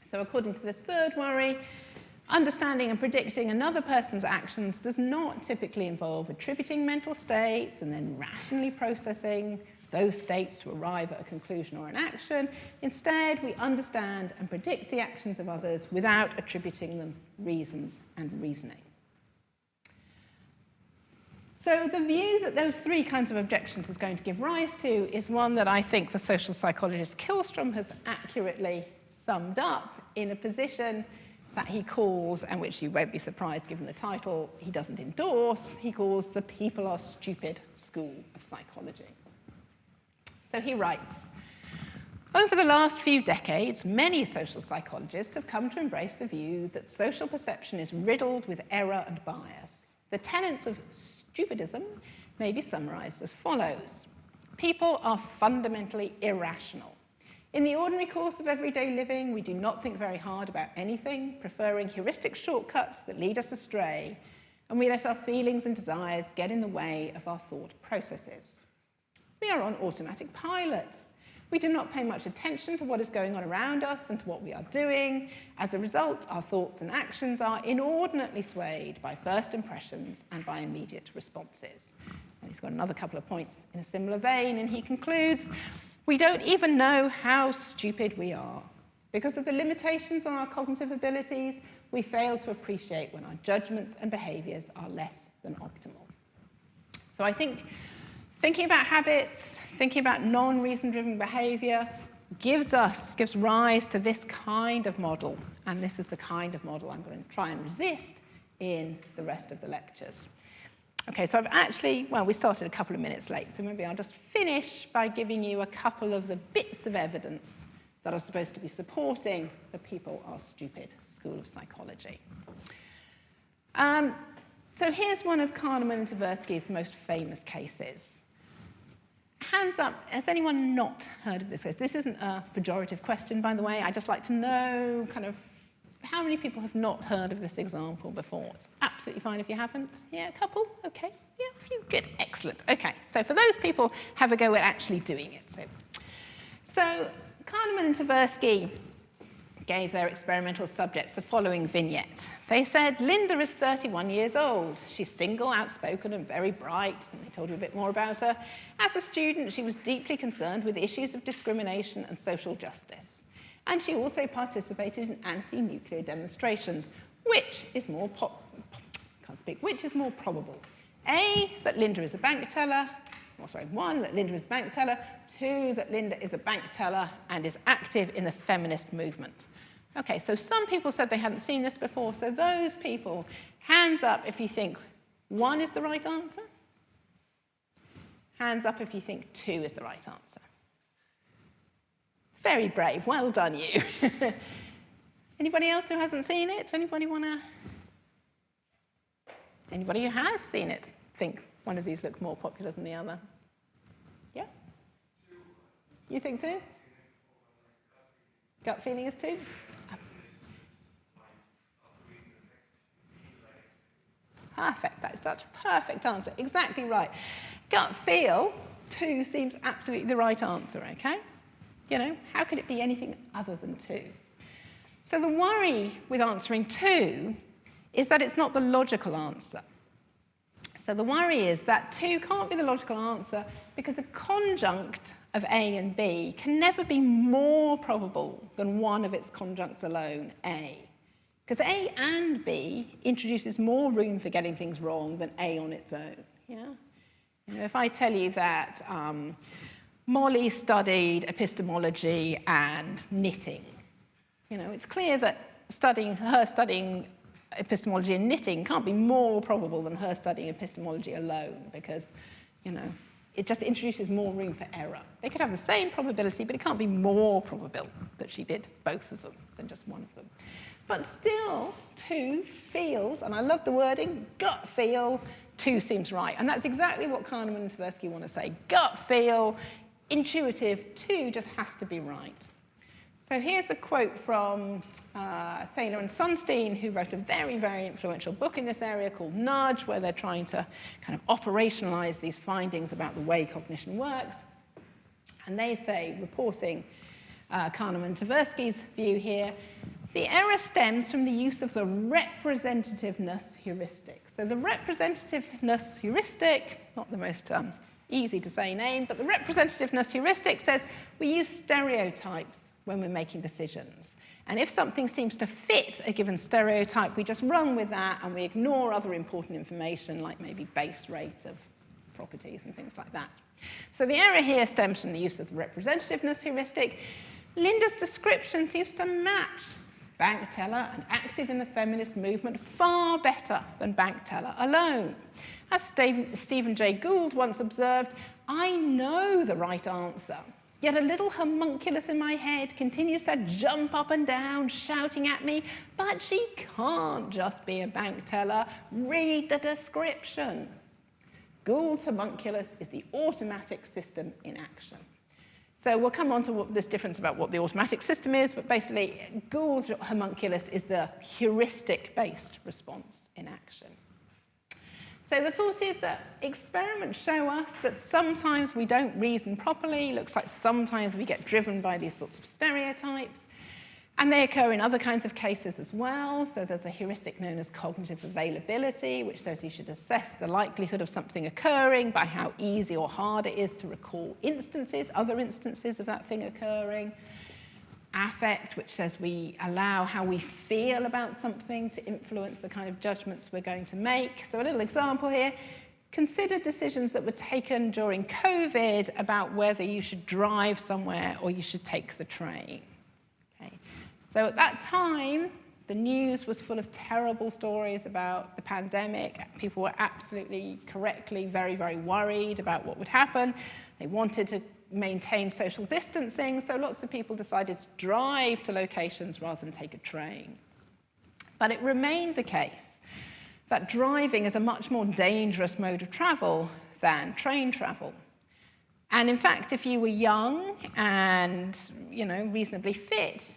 So according to this third worry, understanding and predicting another person's actions does not typically involve attributing mental states and then rationally processing those states to arrive at a conclusion or an action. Instead, we understand and predict the actions of others without attributing them reasons and reasoning. So the view that those three kinds of objections is going to give rise to is one that I think the social psychologist Killstrom has accurately summed up in a position that he calls, and which you won't be surprised given the title, he doesn't endorse, he calls the people are stupid school of psychology. So he writes, over the last few decades, many social psychologists have come to embrace the view that social perception is riddled with error and bias. The tenets of stupidism may be summarized as follows. People are fundamentally irrational. In the ordinary course of everyday living, we do not think very hard about anything, preferring heuristic shortcuts that lead us astray, and we let our feelings and desires get in the way of our thought processes. We are on automatic pilot. We do not pay much attention to what is going on around us and to what we are doing. As a result, our thoughts and actions are inordinately swayed by first impressions and by immediate responses. And he's got another couple of points in a similar vein, and he concludes, we don't even know how stupid we are. Because of the limitations on our cognitive abilities, we fail to appreciate when our judgments and behaviors are less than optimal. So I think thinking about habits, thinking about non-reason-driven behavior gives rise to this kind of model. And this is the kind of model I'm going to try and resist in the rest of the lectures. Okay, so I've actually, well, we started a couple of minutes late, so maybe I'll just finish by giving you a couple of the bits of evidence that are supposed to be supporting the people are stupid school of psychology. So here's one of Kahneman and Tversky's most famous cases. Hands up, has anyone not heard of this case? This isn't a pejorative question, by the way. I'd just like to know kind of how many people have not heard of this example before? It's absolutely fine if you haven't. Yeah, a couple? Okay. Yeah, a few. Good. Excellent. Okay. So for those people, have a go at actually doing it. So Kahneman and Tversky gave their experimental subjects the following vignette. They said, Linda is 31 years old. She's single, outspoken, and very bright. And they told you a bit more about her. As a student, she was deeply concerned with issues of discrimination and social justice. And she also participated in anti-nuclear demonstrations. Which is more probable? A, that Linda is a bank teller. One, that Linda is a bank teller. Two, that Linda is a bank teller and is active in the feminist movement. Okay, so some people said they hadn't seen this before. So those people, hands up if you think 1 is the right answer. Hands up if you think 2 is the right answer. Very brave. Well done, you. Anybody else who hasn't seen it? Anybody who has seen it think one of these looks more popular than the other? Yeah? You think 2? Gut feeling is 2? Perfect. That is such a perfect answer. Exactly right. Gut feel, 2 seems absolutely the right answer, okay? You know, how could it be anything other than 2? So the worry with answering 2 is that it's not the logical answer. So the worry is that 2 can't be the logical answer because a conjunct of A and B can never be more probable than one of its conjuncts alone, A. Because A and B introduces more room for getting things wrong than A on its own. Yeah? You know, if I tell you that Molly studied epistemology and knitting, you know, it's clear that her studying epistemology and knitting can't be more probable than her studying epistemology alone because, you know, it just introduces more room for error. They could have the same probability, but it can't be more probable that she did both of them than just one of them. But still, 2 feels, and I love the wording, gut feel, 2 seems right. And that's exactly what Kahneman and Tversky want to say. Gut feel, intuitive, 2 just has to be right. So here's a quote from Thaler and Sunstein, who wrote a very, very influential book in this area called Nudge, where they're trying to kind of operationalize these findings about the way cognition works. And they say, reporting Kahneman and Tversky's view here, the error stems from the use of the representativeness heuristic. So the representativeness heuristic, not the most easy to say name, but the representativeness heuristic says we use stereotypes when we're making decisions. And if something seems to fit a given stereotype, we just run with that and we ignore other important information like maybe base rates of properties and things like that. So the error here stems from the use of the representativeness heuristic. Linda's description seems to match bank teller and active in the feminist movement far better than bank teller alone. As Stephen Jay Gould once observed, I know the right answer, yet a little homunculus in my head continues to jump up and down, shouting at me, but she can't just be a bank teller. Read the description. Gould's homunculus is the automatic system in action. So we'll come on to this difference about what the automatic system is, but basically Gould's homunculus is the heuristic-based response in action. So the thought is that experiments show us that sometimes we don't reason properly. It looks like sometimes we get driven by these sorts of stereotypes. And they occur in other kinds of cases as well. So there's a heuristic known as cognitive availability, which says you should assess the likelihood of something occurring by how easy or hard it is to recall instances, other instances of that thing occurring. Affect, which says we allow how we feel about something to influence the kind of judgments we're going to make. So a little example here. Consider decisions that were taken during COVID about whether you should drive somewhere or you should take the train. So at that time, the news was full of terrible stories about the pandemic. People were absolutely correctly very, very worried about what would happen. They wanted to maintain social distancing, so lots of people decided to drive to locations rather than take a train. But it remained the case that driving is a much more dangerous mode of travel than train travel. And in fact, if you were young and, reasonably fit,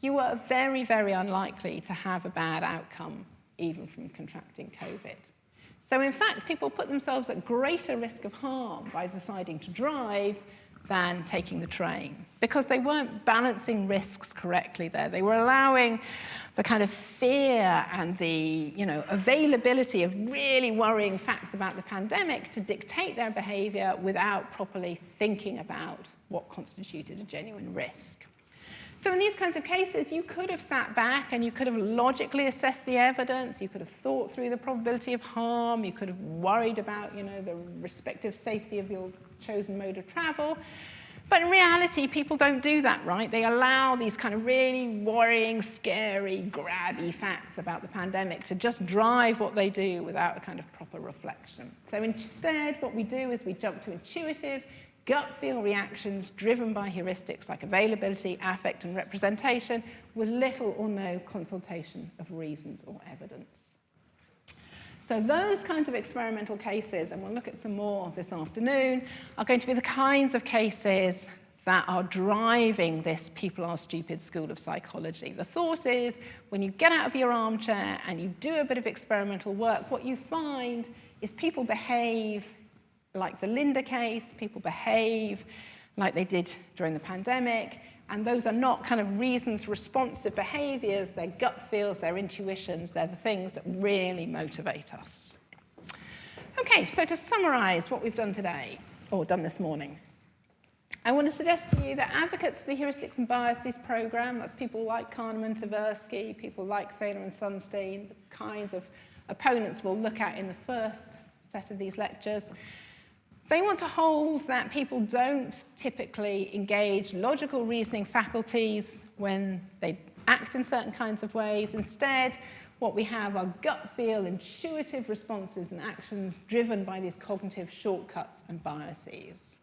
you were very, very unlikely to have a bad outcome, even from contracting COVID. So in fact, people put themselves at greater risk of harm by deciding to drive than taking the train, because they weren't balancing risks correctly there. They were allowing the kind of fear and the availability of really worrying facts about the pandemic to dictate their behavior without properly thinking about what constituted a genuine risk. So in these kinds of cases, you could have sat back and you could have logically assessed the evidence, you could have thought through the probability of harm, you could have worried about, the respective safety of your chosen mode of travel. But in reality, people don't do that, right? They allow these kind of really worrying, scary, grabby facts about the pandemic to just drive what they do without a kind of proper reflection. So instead, what we do is we jump to intuitive, gut feel reactions driven by heuristics like availability, affect, and representation with little or no consultation of reasons or evidence. So those kinds of experimental cases, and we'll look at some more this afternoon, are going to be the kinds of cases that are driving this people are stupid school of psychology. The thought is, when you get out of your armchair and you do a bit of experimental work, what you find is people behave like the Linda case, people behave like they did during the pandemic, and those are not kind of reasons-responsive behaviors, they're gut feels, they're intuitions, they're the things that really motivate us. Okay, so to summarize what we've done today, or done this morning, I want to suggest to you that advocates of the Heuristics and Biases program, that's people like Kahneman, Tversky, people like Thaler and Sunstein, the kinds of opponents we'll look at in the first set of these lectures, they want to hold that people don't typically engage logical reasoning faculties when they act in certain kinds of ways. Instead, what we have are gut feel, intuitive responses and actions driven by these cognitive shortcuts and biases.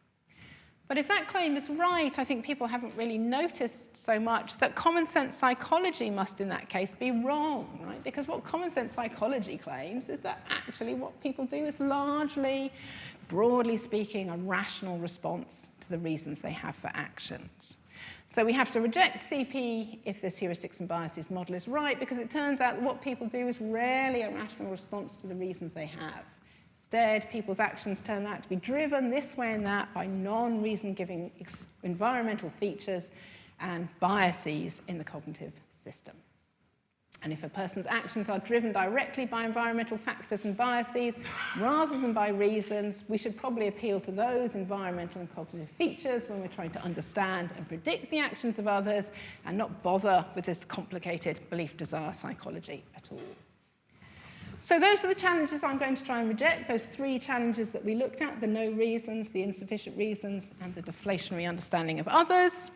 But if that claim is right, I think people haven't really noticed so much that common sense psychology must in that case be wrong, right? Because what common sense psychology claims is that actually what people do is largely, broadly speaking, a rational response to the reasons they have for actions. So we have to reject CP if this heuristics and biases model is right, because it turns out that what people do is rarely a rational response to the reasons they have. Instead, people's actions turn out to be driven this way and that by non-reason-giving environmental features and biases in the cognitive system. And if a person's actions are driven directly by environmental factors and biases, rather than by reasons, we should probably appeal to those environmental and cognitive features when we're trying to understand and predict the actions of others, and not bother with this complicated belief-desire psychology at all. So those are the challenges I'm going to try and reject, those three challenges that we looked at, the no reasons, the insufficient reasons, and the deflationary understanding of others.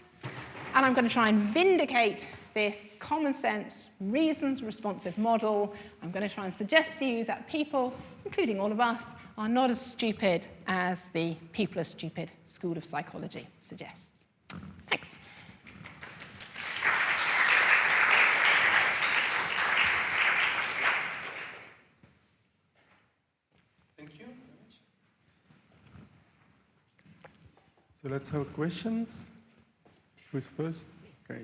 And I'm going to try and vindicate this common sense, reasons responsive model. I'm going to try and suggest to you that people, including all of us, are not as stupid as the people are stupid school of psychology suggests. Thanks. Thank you. So let's have questions. Who's first? Okay.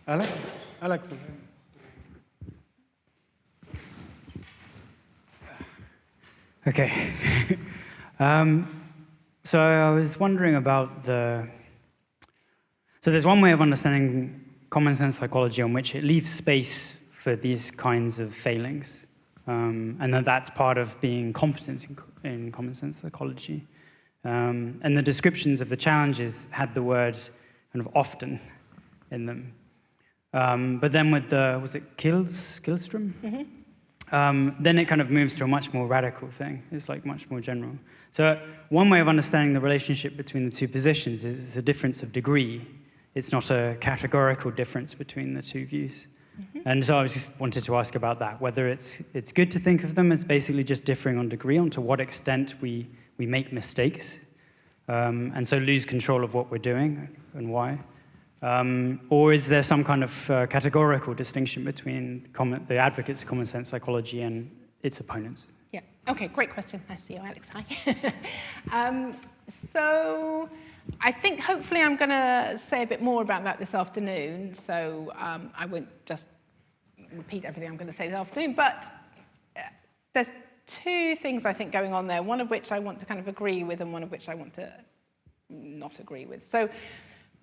Alex? Alex. Okay. So I was wondering about so there's one way of understanding common sense psychology on which it leaves space for these kinds of failings. And that's part of being competent in common sense psychology. And the descriptions of the challenges had the word kind of often in them. But then with was it Killstrom? Mm-hmm. Then it kind of moves to a much more radical thing. It's like much more general. So one way of understanding the relationship between the two positions is a difference of degree. It's not a categorical difference between the two views. Mm-hmm. And so I just wanted to ask about that, whether it's good to think of them as basically just differing on degree, on to what extent we make mistakes, and so lose control of what we're doing and why. Or is there some kind of categorical distinction between the advocates of common sense psychology and its opponents? Yeah, okay, great question. Nice to see you, Alex. Hi. So I think hopefully I'm going to say a bit more about that this afternoon, so I won't just repeat everything I'm going to say this afternoon, but there's two things I think going on there, one of which I want to kind of agree with and one of which I want to not agree with. So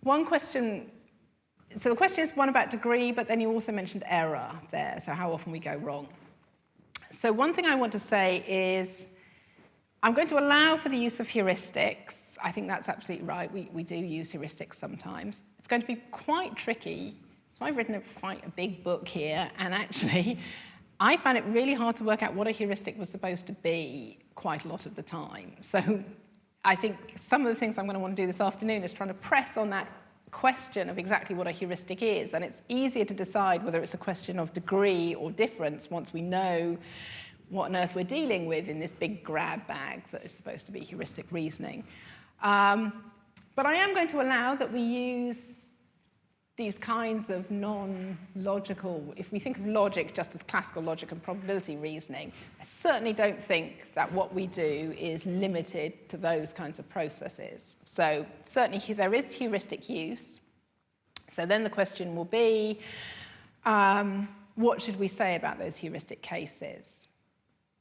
the question is one about degree, but then you also mentioned error there, so how often we go wrong. So one thing I want to say is I'm going to allow for the use of heuristics. I think that's absolutely right. We do use heuristics sometimes. It's going to be quite tricky. So I've written quite a big book here, and actually I found it really hard to work out what a heuristic was supposed to be quite a lot of the time. So I think some of the things I'm going to want to do this afternoon is trying to press on that question of exactly what a heuristic is. And it's easier to decide whether it's a question of degree or difference once we know what on earth we're dealing with in this big grab bag that is supposed to be heuristic reasoning. But I am going to allow that we use these kinds of non-logical, if we think of logic just as classical logic and probability reasoning, I certainly don't think that what we do is limited to those kinds of processes. So certainly there is heuristic use. So then the question will be, what should we say about those heuristic cases?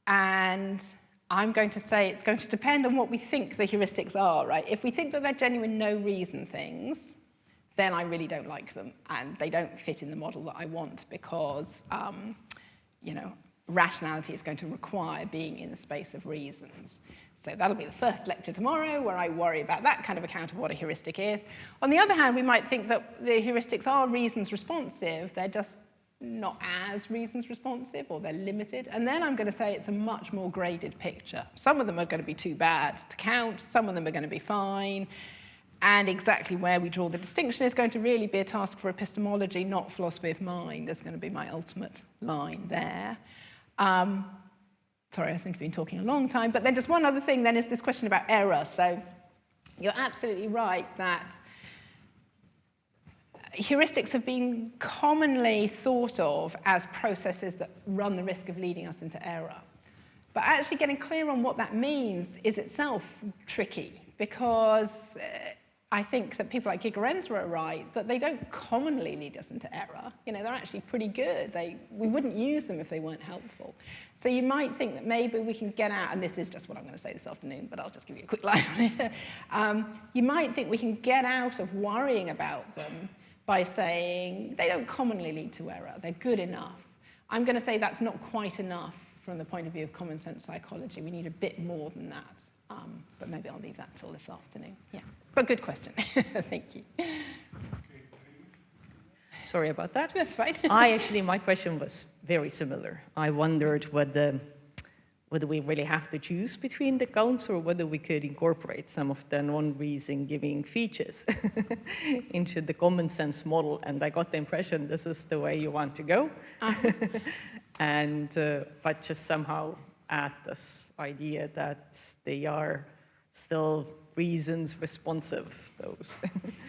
And I'm going to say it's going to depend on what we think the heuristics are, right? If we think that they're genuine no-reason things, then I really don't like them, and they don't fit in the model that I want because, rationality is going to require being in the space of reasons. So that'll be the first lecture tomorrow where I worry about that kind of account of what a heuristic is. On the other hand, we might think that the heuristics are reasons responsive, they're just not as reasons responsive, or they're limited, and then I'm going to say it's a much more graded picture. Some of them are going to be too bad to count, some of them are going to be fine. And exactly where we draw the distinction is going to really be a task for epistemology, not philosophy of mind. That's going to be my ultimate line there. Sorry, I seem to have been talking a long time. But then just one other thing then is this question about error. So you're absolutely right that heuristics have been commonly thought of as processes that run the risk of leading us into error. But actually getting clear on what that means is itself tricky, because I think that people like Gigerenzer are right, that they don't commonly lead us into error. They're actually pretty good. We wouldn't use them if they weren't helpful. So you might think that maybe we can get out, and this is just what I'm going to say this afternoon, but I'll just give you a quick line on it. You might think we can get out of worrying about them by saying they don't commonly lead to error, they're good enough. I'm going to say that's not quite enough from the point of view of common sense psychology. We need a bit more than that. But maybe I'll leave that till this afternoon. Yeah, but good question. Thank you. Sorry about that. That's fine. My question was very similar. I wondered whether we really have to choose between the counts or whether we could incorporate some of the non-reason giving features into the common sense model. And I got the impression this is the way you want to go. But just somehow add this idea that they are still reasons responsive, those.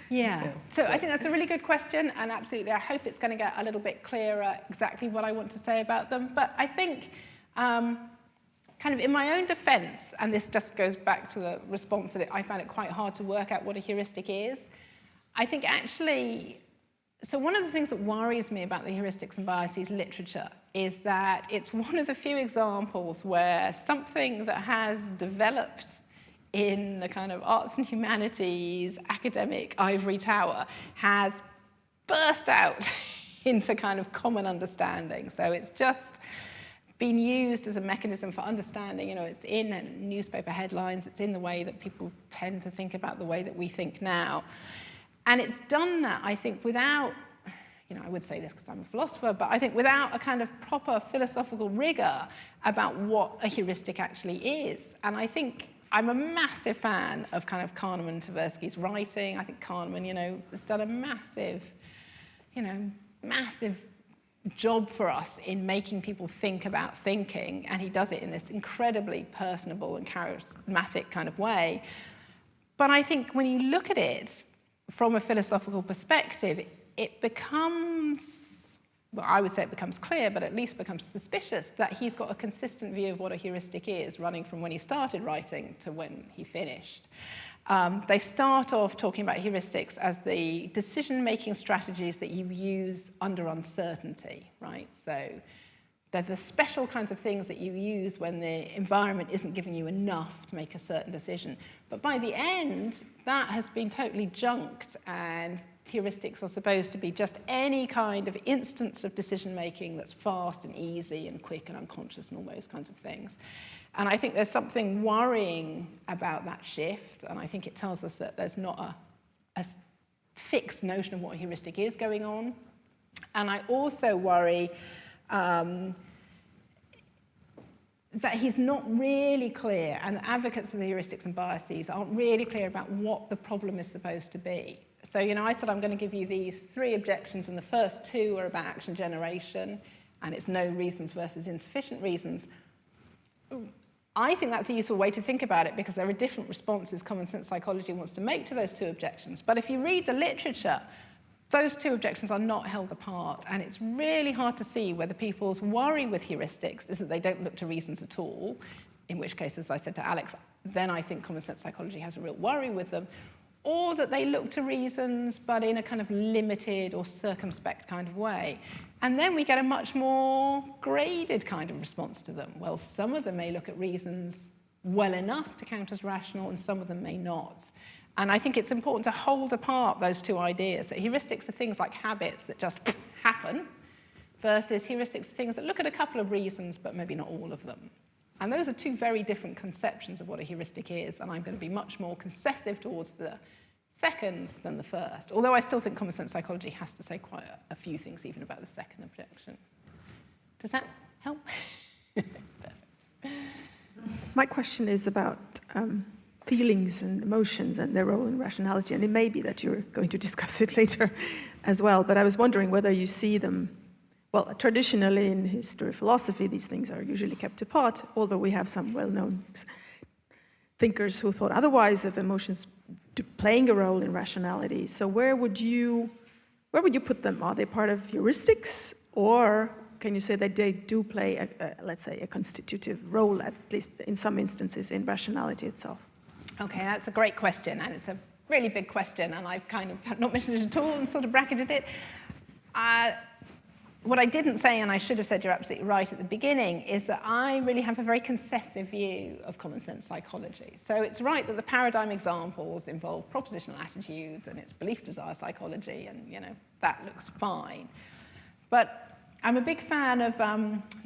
Yeah. So I think that's a really good question, and absolutely, I hope it's going to get a little bit clearer exactly what I want to say about them. But I think, kind of in my own defense, and this just goes back to the response that I found it quite hard to work out what a heuristic is. I think actually, so one of the things that worries me about the heuristics and biases literature is that it's one of the few examples where something that has developed in the kind of arts and humanities academic ivory tower has burst out into kind of common understanding. So it's just been used as a mechanism for understanding. It's in newspaper headlines, it's in the way that people tend to think about the way that we think now. And it's done that, I think, without, I would say this because I'm a philosopher, but I think without a kind of proper philosophical rigor about what a heuristic actually is. And I think I'm a massive fan of kind of Kahneman and Tversky's writing. I think Kahneman, has done a massive job for us in making people think about thinking, and he does it in this incredibly personable and charismatic kind of way. But I think when you look at it from a philosophical perspective, it becomes, well, I would say it becomes clear, but at least becomes suspicious that he's got a consistent view of what a heuristic is, running from when he started writing to when he finished. They start off talking about heuristics as the decision-making strategies that you use under uncertainty, right? So they're the special kinds of things that you use when the environment isn't giving you enough to make a certain decision. But by the end, that has been totally junked, and heuristics are supposed to be just any kind of instance of decision-making that's fast and easy and quick and unconscious and all those kinds of things. And I think there's something worrying about that shift, and I think it tells us that there's not a fixed notion of what a heuristic is going on. And I also worry that he's not really clear, and the advocates of the heuristics and biases aren't really clear about what the problem is supposed to be. So, I said I'm going to give you these 3 objections, and the first 2 are about action generation, and it's no reasons versus insufficient reasons. I think that's a useful way to think about it because there are different responses common sense psychology wants to make to those 2 objections. But if you read the literature, those 2 objections are not held apart, and it's really hard to see whether people's worry with heuristics is that they don't look to reasons at all, in which case, as I said to Alex, then I think common sense psychology has a real worry with them, or that they look to reasons but in a kind of limited or circumspect kind of way. And then we get a much more graded kind of response to them. Well, some of them may look at reasons well enough to count as rational, and some of them may not. And I think it's important to hold apart those 2 ideas, that heuristics are things like habits that just happen, versus heuristics are things that look at a couple of reasons, but maybe not all of them. And those are 2 very different conceptions of what a heuristic is, and I'm going to be much more concessive towards the second than the first, although I still think common sense psychology has to say quite a few things even about the second objection. Does that help? My question is about feelings and emotions and their role in rationality, and it may be that you're going to discuss it later as well, but I was wondering whether you see them, well, traditionally in history philosophy, these things are usually kept apart, although we have some well-known thinkers who thought otherwise of emotions playing a role in rationality. So where would you put them? Are they part of heuristics, or can you say that they do play, let's say, a constitutive role, at least in some instances, in rationality itself? Okay, that's a great question, and it's a really big question, and I've kind of not mentioned it at all and sort of bracketed it. what I didn't say, and I should have said you're absolutely right at the beginning, is that I really have a very concessive view of common sense psychology. So it's right that the paradigm examples involve propositional attitudes and it's belief desire psychology, and that looks fine. But I'm a big fan of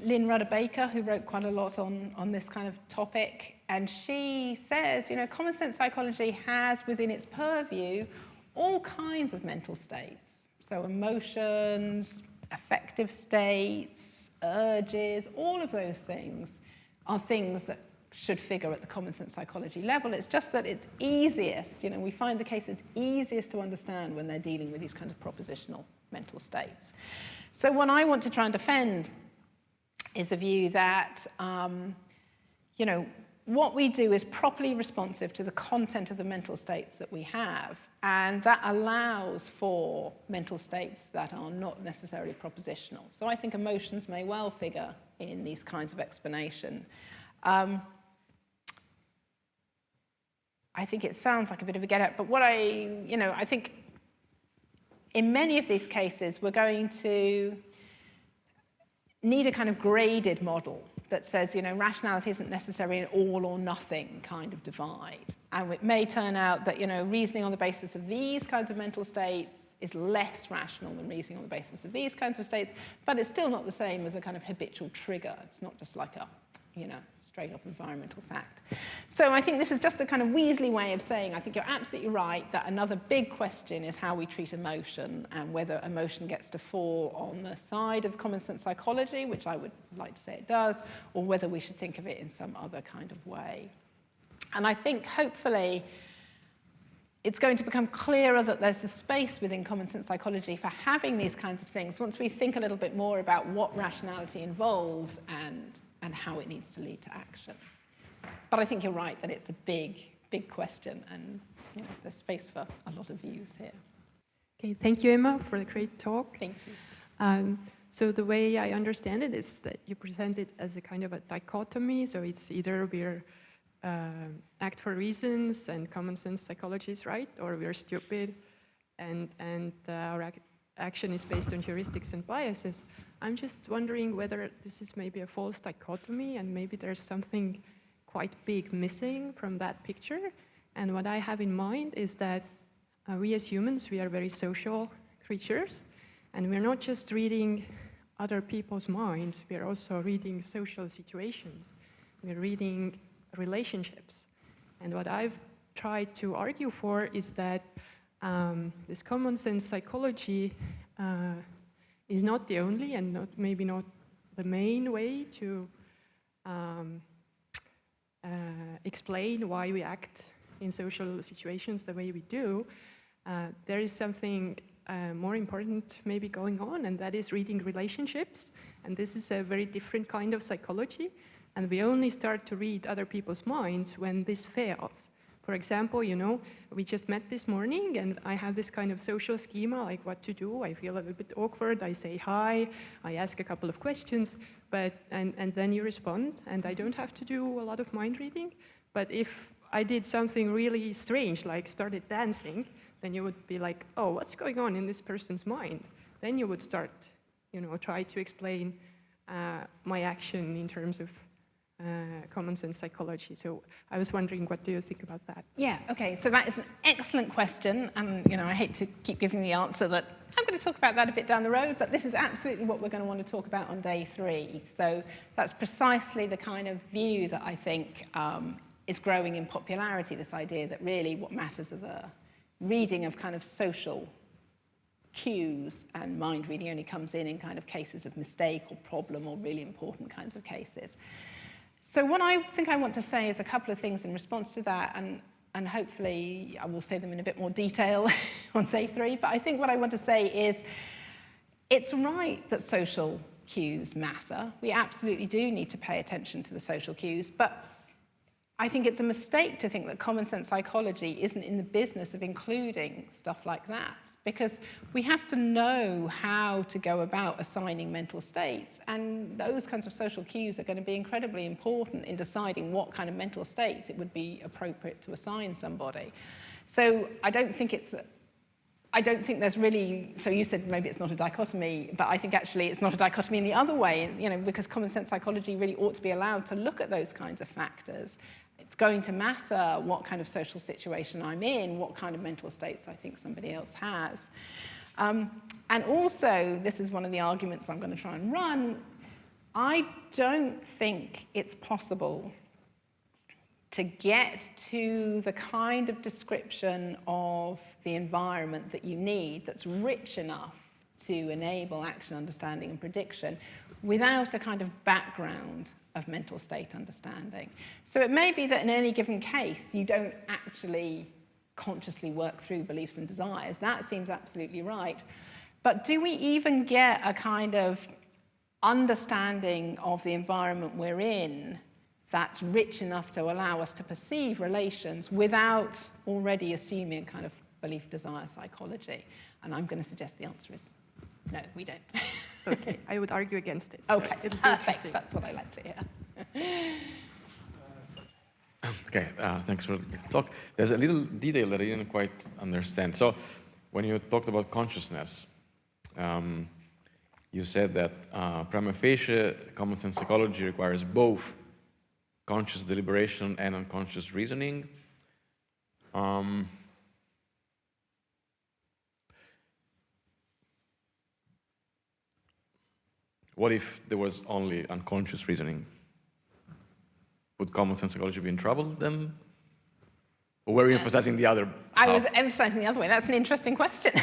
Lynn Rudder-Baker, who wrote quite a lot on this kind of topic, and she says, common sense psychology has within its purview all kinds of mental states. So emotions, affective states, urges, all of those things are things that should figure at the common sense psychology level. It's just that it's easiest, we find the cases easiest to understand when they're dealing with these kinds of propositional mental states. So what I want to try and defend is the view that, what we do is properly responsive to the content of the mental states that we have, and that allows for mental states that are not necessarily propositional. So I think emotions may well figure in these kinds of explanation. I think it sounds like a bit of a get-out, but what I think in many of these cases, we're going to need a kind of graded model that says, rationality isn't necessarily an all or nothing kind of divide. And it may turn out that, reasoning on the basis of these kinds of mental states is less rational than reasoning on the basis of these kinds of states, but it's still not the same as a kind of habitual trigger. It's not just like a, straight up environmental fact. So I think this is just a kind of Weasley way of saying, I think you're absolutely right that another big question is how we treat emotion and whether emotion gets to fall on the side of common sense psychology, which I would like to say it does, or whether we should think of it in some other kind of way. And I think, hopefully, it's going to become clearer that there's a space within common sense psychology for having these kinds of things once we think a little bit more about what rationality involves and how it needs to lead to action. But I think you're right that it's a big, big question, and there's space for a lot of views here. Okay, thank you, Emma, for the great talk. Thank you. So the way I understand it is that you present it as a kind of a dichotomy, so it's either we're act for reasons and common sense psychology is right, or we're stupid and our action is based on heuristics and biases. I'm just wondering whether this is maybe a false dichotomy and maybe there's something quite big missing from that picture. And what I have in mind is that we as humans, we are very social creatures, and we're not just reading other people's minds, we're also reading social situations. We're reading relationships. And what I've tried to argue for is that this common sense psychology is not the only and maybe not the main way to explain why we act in social situations the way we do. There is something more important maybe going on, and that is reading relationships. And this is a very different kind of psychology. And we only start to read other people's minds when this fails. For example, we just met this morning and I have this kind of social schema, like what to do. I feel a little bit awkward. I say hi, I ask a couple of questions, and then you respond, and I don't have to do a lot of mind reading. But if I did something really strange, like started dancing, then you would be like, oh, what's going on in this person's mind? Then you would start, try to explain my action in terms of common sense psychology. So I was wondering, what do you think about that? Yeah, okay, so that is an excellent question, and I hate to keep giving the answer that I'm going to talk about that a bit down the road, but this is absolutely what we're going to want to talk about on day 3. So that's precisely the kind of view that I think is growing in popularity, this idea that really what matters are the reading of kind of social cues, and mind reading only comes in kind of cases of mistake or problem or really important kinds of cases. So what I think I want to say is a couple of things in response to that, and hopefully I will say them in a bit more detail on day 3, but I think what I want to say is it's right that social cues matter. We absolutely do need to pay attention to the social cues, but I think it's a mistake to think that common sense psychology isn't in the business of including stuff like that, because we have to know how to go about assigning mental states, and those kinds of social cues are going to be incredibly important in deciding what kind of mental states it would be appropriate to assign somebody. So I I don't think there's really, so you said maybe it's not a dichotomy, but I think actually it's not a dichotomy in the other way, you know, because common sense psychology really ought to be allowed to look at those kinds of factors. It's going to matter what kind of social situation I'm in, what kind of mental states I think somebody else has. And also, this is one of the arguments I'm going to try and run, I don't think it's possible to get to the kind of description of the environment that you need that's rich enough to enable action, understanding, and prediction without a kind of background of mental state understanding. So it may be that in any given case, you don't actually consciously work through beliefs and desires. That seems absolutely right. But do we even get a kind of understanding of the environment we're in that's rich enough to allow us to perceive relations without already assuming a kind of belief-desire psychology? And I'm going to suggest the answer is no, we don't. Okay, I would argue against it. Okay, so it'll be perfect. interesting. That's what I like to hear. Okay, thanks for the talk. There's a little detail that I didn't quite understand. So when you talked about consciousness, you said that prima facie common sense psychology requires both conscious deliberation and unconscious reasoning. What if there was only unconscious reasoning? Would common sense psychology be in trouble then? Or were you emphasizing the other I half? was emphasizing the other way. That's an interesting question.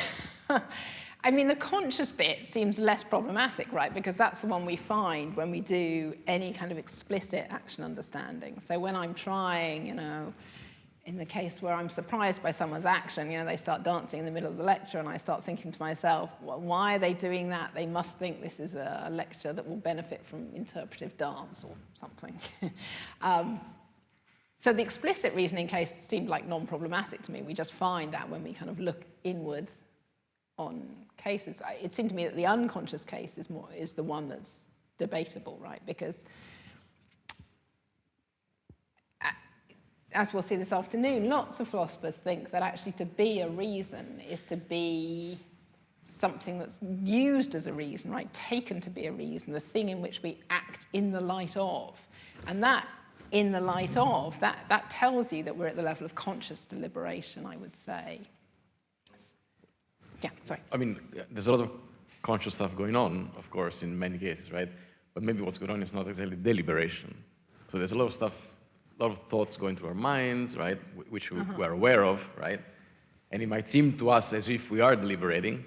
I mean, the conscious bit seems less problematic, right? Because that's the one we find when we do any kind of explicit action understanding. So when I'm trying, you know, in the case where I'm surprised by someone's action, you know, they start dancing in the middle of the lecture and I start thinking to myself, well, why are they doing that? They must think this is a lecture that will benefit from interpretive dance or something. So the explicit reasoning case seemed like non-problematic to me. We just find that when we kind of look inwards on cases. It seemed to me that the unconscious case is the one that's debatable, right? Because as we'll see this afternoon, lots of philosophers think that actually to be a reason is to be something that's used as a reason, right? Taken to be a reason, the thing in which we act in the light of. And that, in the light of, that tells you that we're at the level of conscious deliberation, I would say. Yeah, sorry. I mean, there's a lot of conscious stuff going on, of course, in many cases, right? But maybe what's going on is not exactly deliberation. So there's a lot of stuff, a lot of thoughts going through our minds, right, which we are aware of, right? And it might seem to us as if we are deliberating,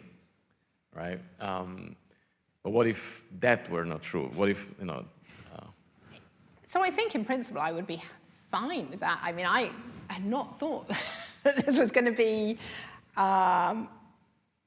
right? But what if that were not true? What if, you know... So I think in principle I would be fine with that. I mean, I had not thought that this was going to be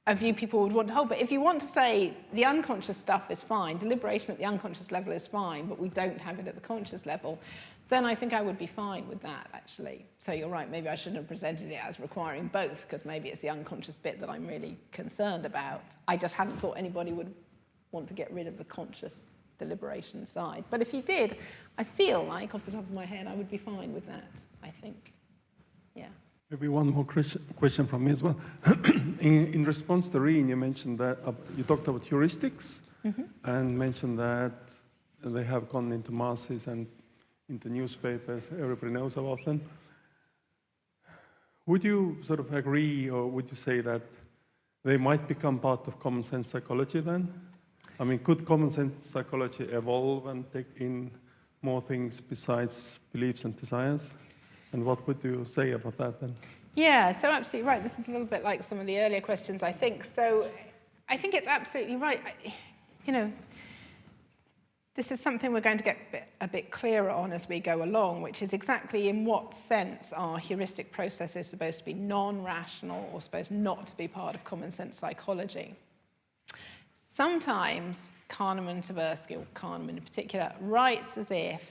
a view people would want to hold. But if you want to say the unconscious stuff is fine, deliberation at the unconscious level is fine, but we don't have it at the conscious level, then I think I would be fine with that, actually. So you're right, maybe I shouldn't have presented it as requiring both, because maybe it's the unconscious bit that I'm really concerned about. I just hadn't thought anybody would want to get rid of the conscious deliberation side. But if you did, I feel like, off the top of my head, I would be fine with that, I think. Yeah. Maybe one more question from me as well. In response to Reen, you mentioned that you talked about heuristics and mentioned that they have gone into masses and into newspapers. Everybody knows about them. Would you sort of agree, or would you say that they might become part of common sense psychology then? I mean, could common sense psychology evolve and take in more things besides beliefs and desires? And what would you say about that then? Yeah, so absolutely right. This is a little bit like some of the earlier questions, I think. So I think it's absolutely right. You know, this is something we're going to get a bit clearer on as we go along, which is exactly in what sense are heuristic processes supposed to be non-rational or supposed not to be part of common sense psychology. Sometimes Kahneman, Tversky, or Kahneman in particular, writes as if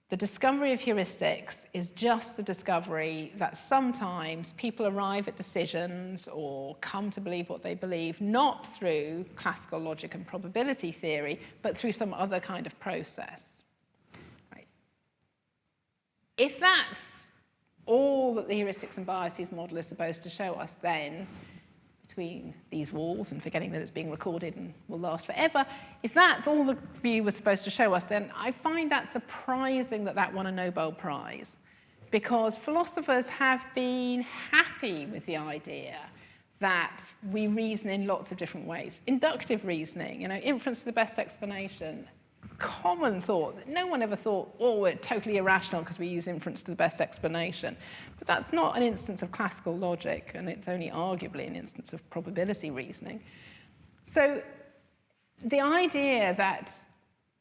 the discovery of heuristics is just the discovery that sometimes people arrive at decisions or come to believe what they believe not through classical logic and probability theory, but through some other kind of process. Right? If that's all that the heuristics and biases model is supposed to show us then, between these walls and forgetting that it's being recorded and will last forever, if that's all the view was supposed to show us, then I find that surprising that that won a Nobel Prize, because philosophers have been happy with the idea that we reason in lots of different ways. Inductive reasoning, inference to the best explanation, common thought. No one ever thought, oh, we're totally irrational because we use inference to the best explanation. But that's not an instance of classical logic, and it's only arguably an instance of probability reasoning. So the idea that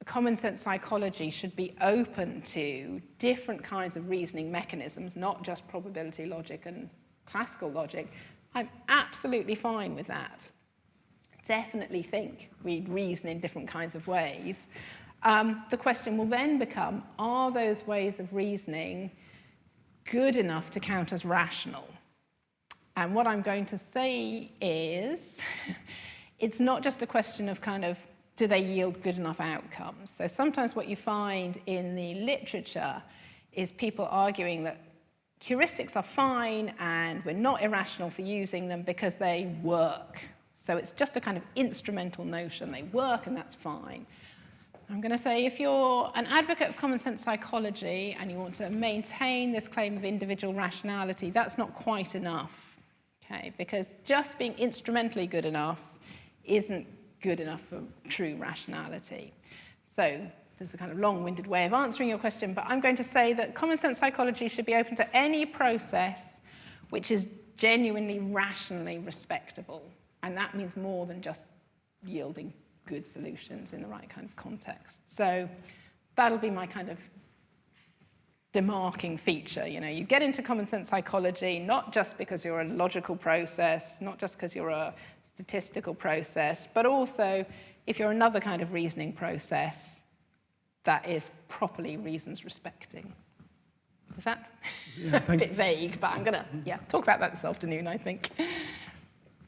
common sense psychology should be open to different kinds of reasoning mechanisms, not just probability logic and classical logic, I'm absolutely fine with that. Definitely think we reason in different kinds of ways. The question will then become, are those ways of reasoning good enough to count as rational? And what I'm going to say is, it's not just a question of do they yield good enough outcomes? So sometimes what you find in the literature is people arguing that heuristics are fine and we're not irrational for using them because they work. So it's just a kind of instrumental notion. They work and that's fine. I'm going to say if you're an advocate of common sense psychology and you want to maintain this claim of individual rationality, that's not quite enough, okay? Because just being instrumentally good enough isn't good enough for true rationality. So this is a kind of long-winded way of answering your question, but I'm going to say that common sense psychology should be open to any process which is genuinely rationally respectable. And that means more than just yielding good solutions in the right kind of context. So that'll be my kind of demarking feature. You get into common sense psychology not just because you're a logical process, not just because you're a statistical process, but also if you're another kind of reasoning process that is properly reasons respecting. Is that a bit vague? But I'm going to talk about that this afternoon, I think.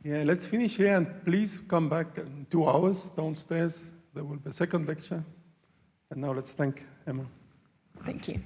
Yeah, let's finish here, and please come back in 2 hours downstairs. There will be a second lecture. And now let's thank Emma. Thank you.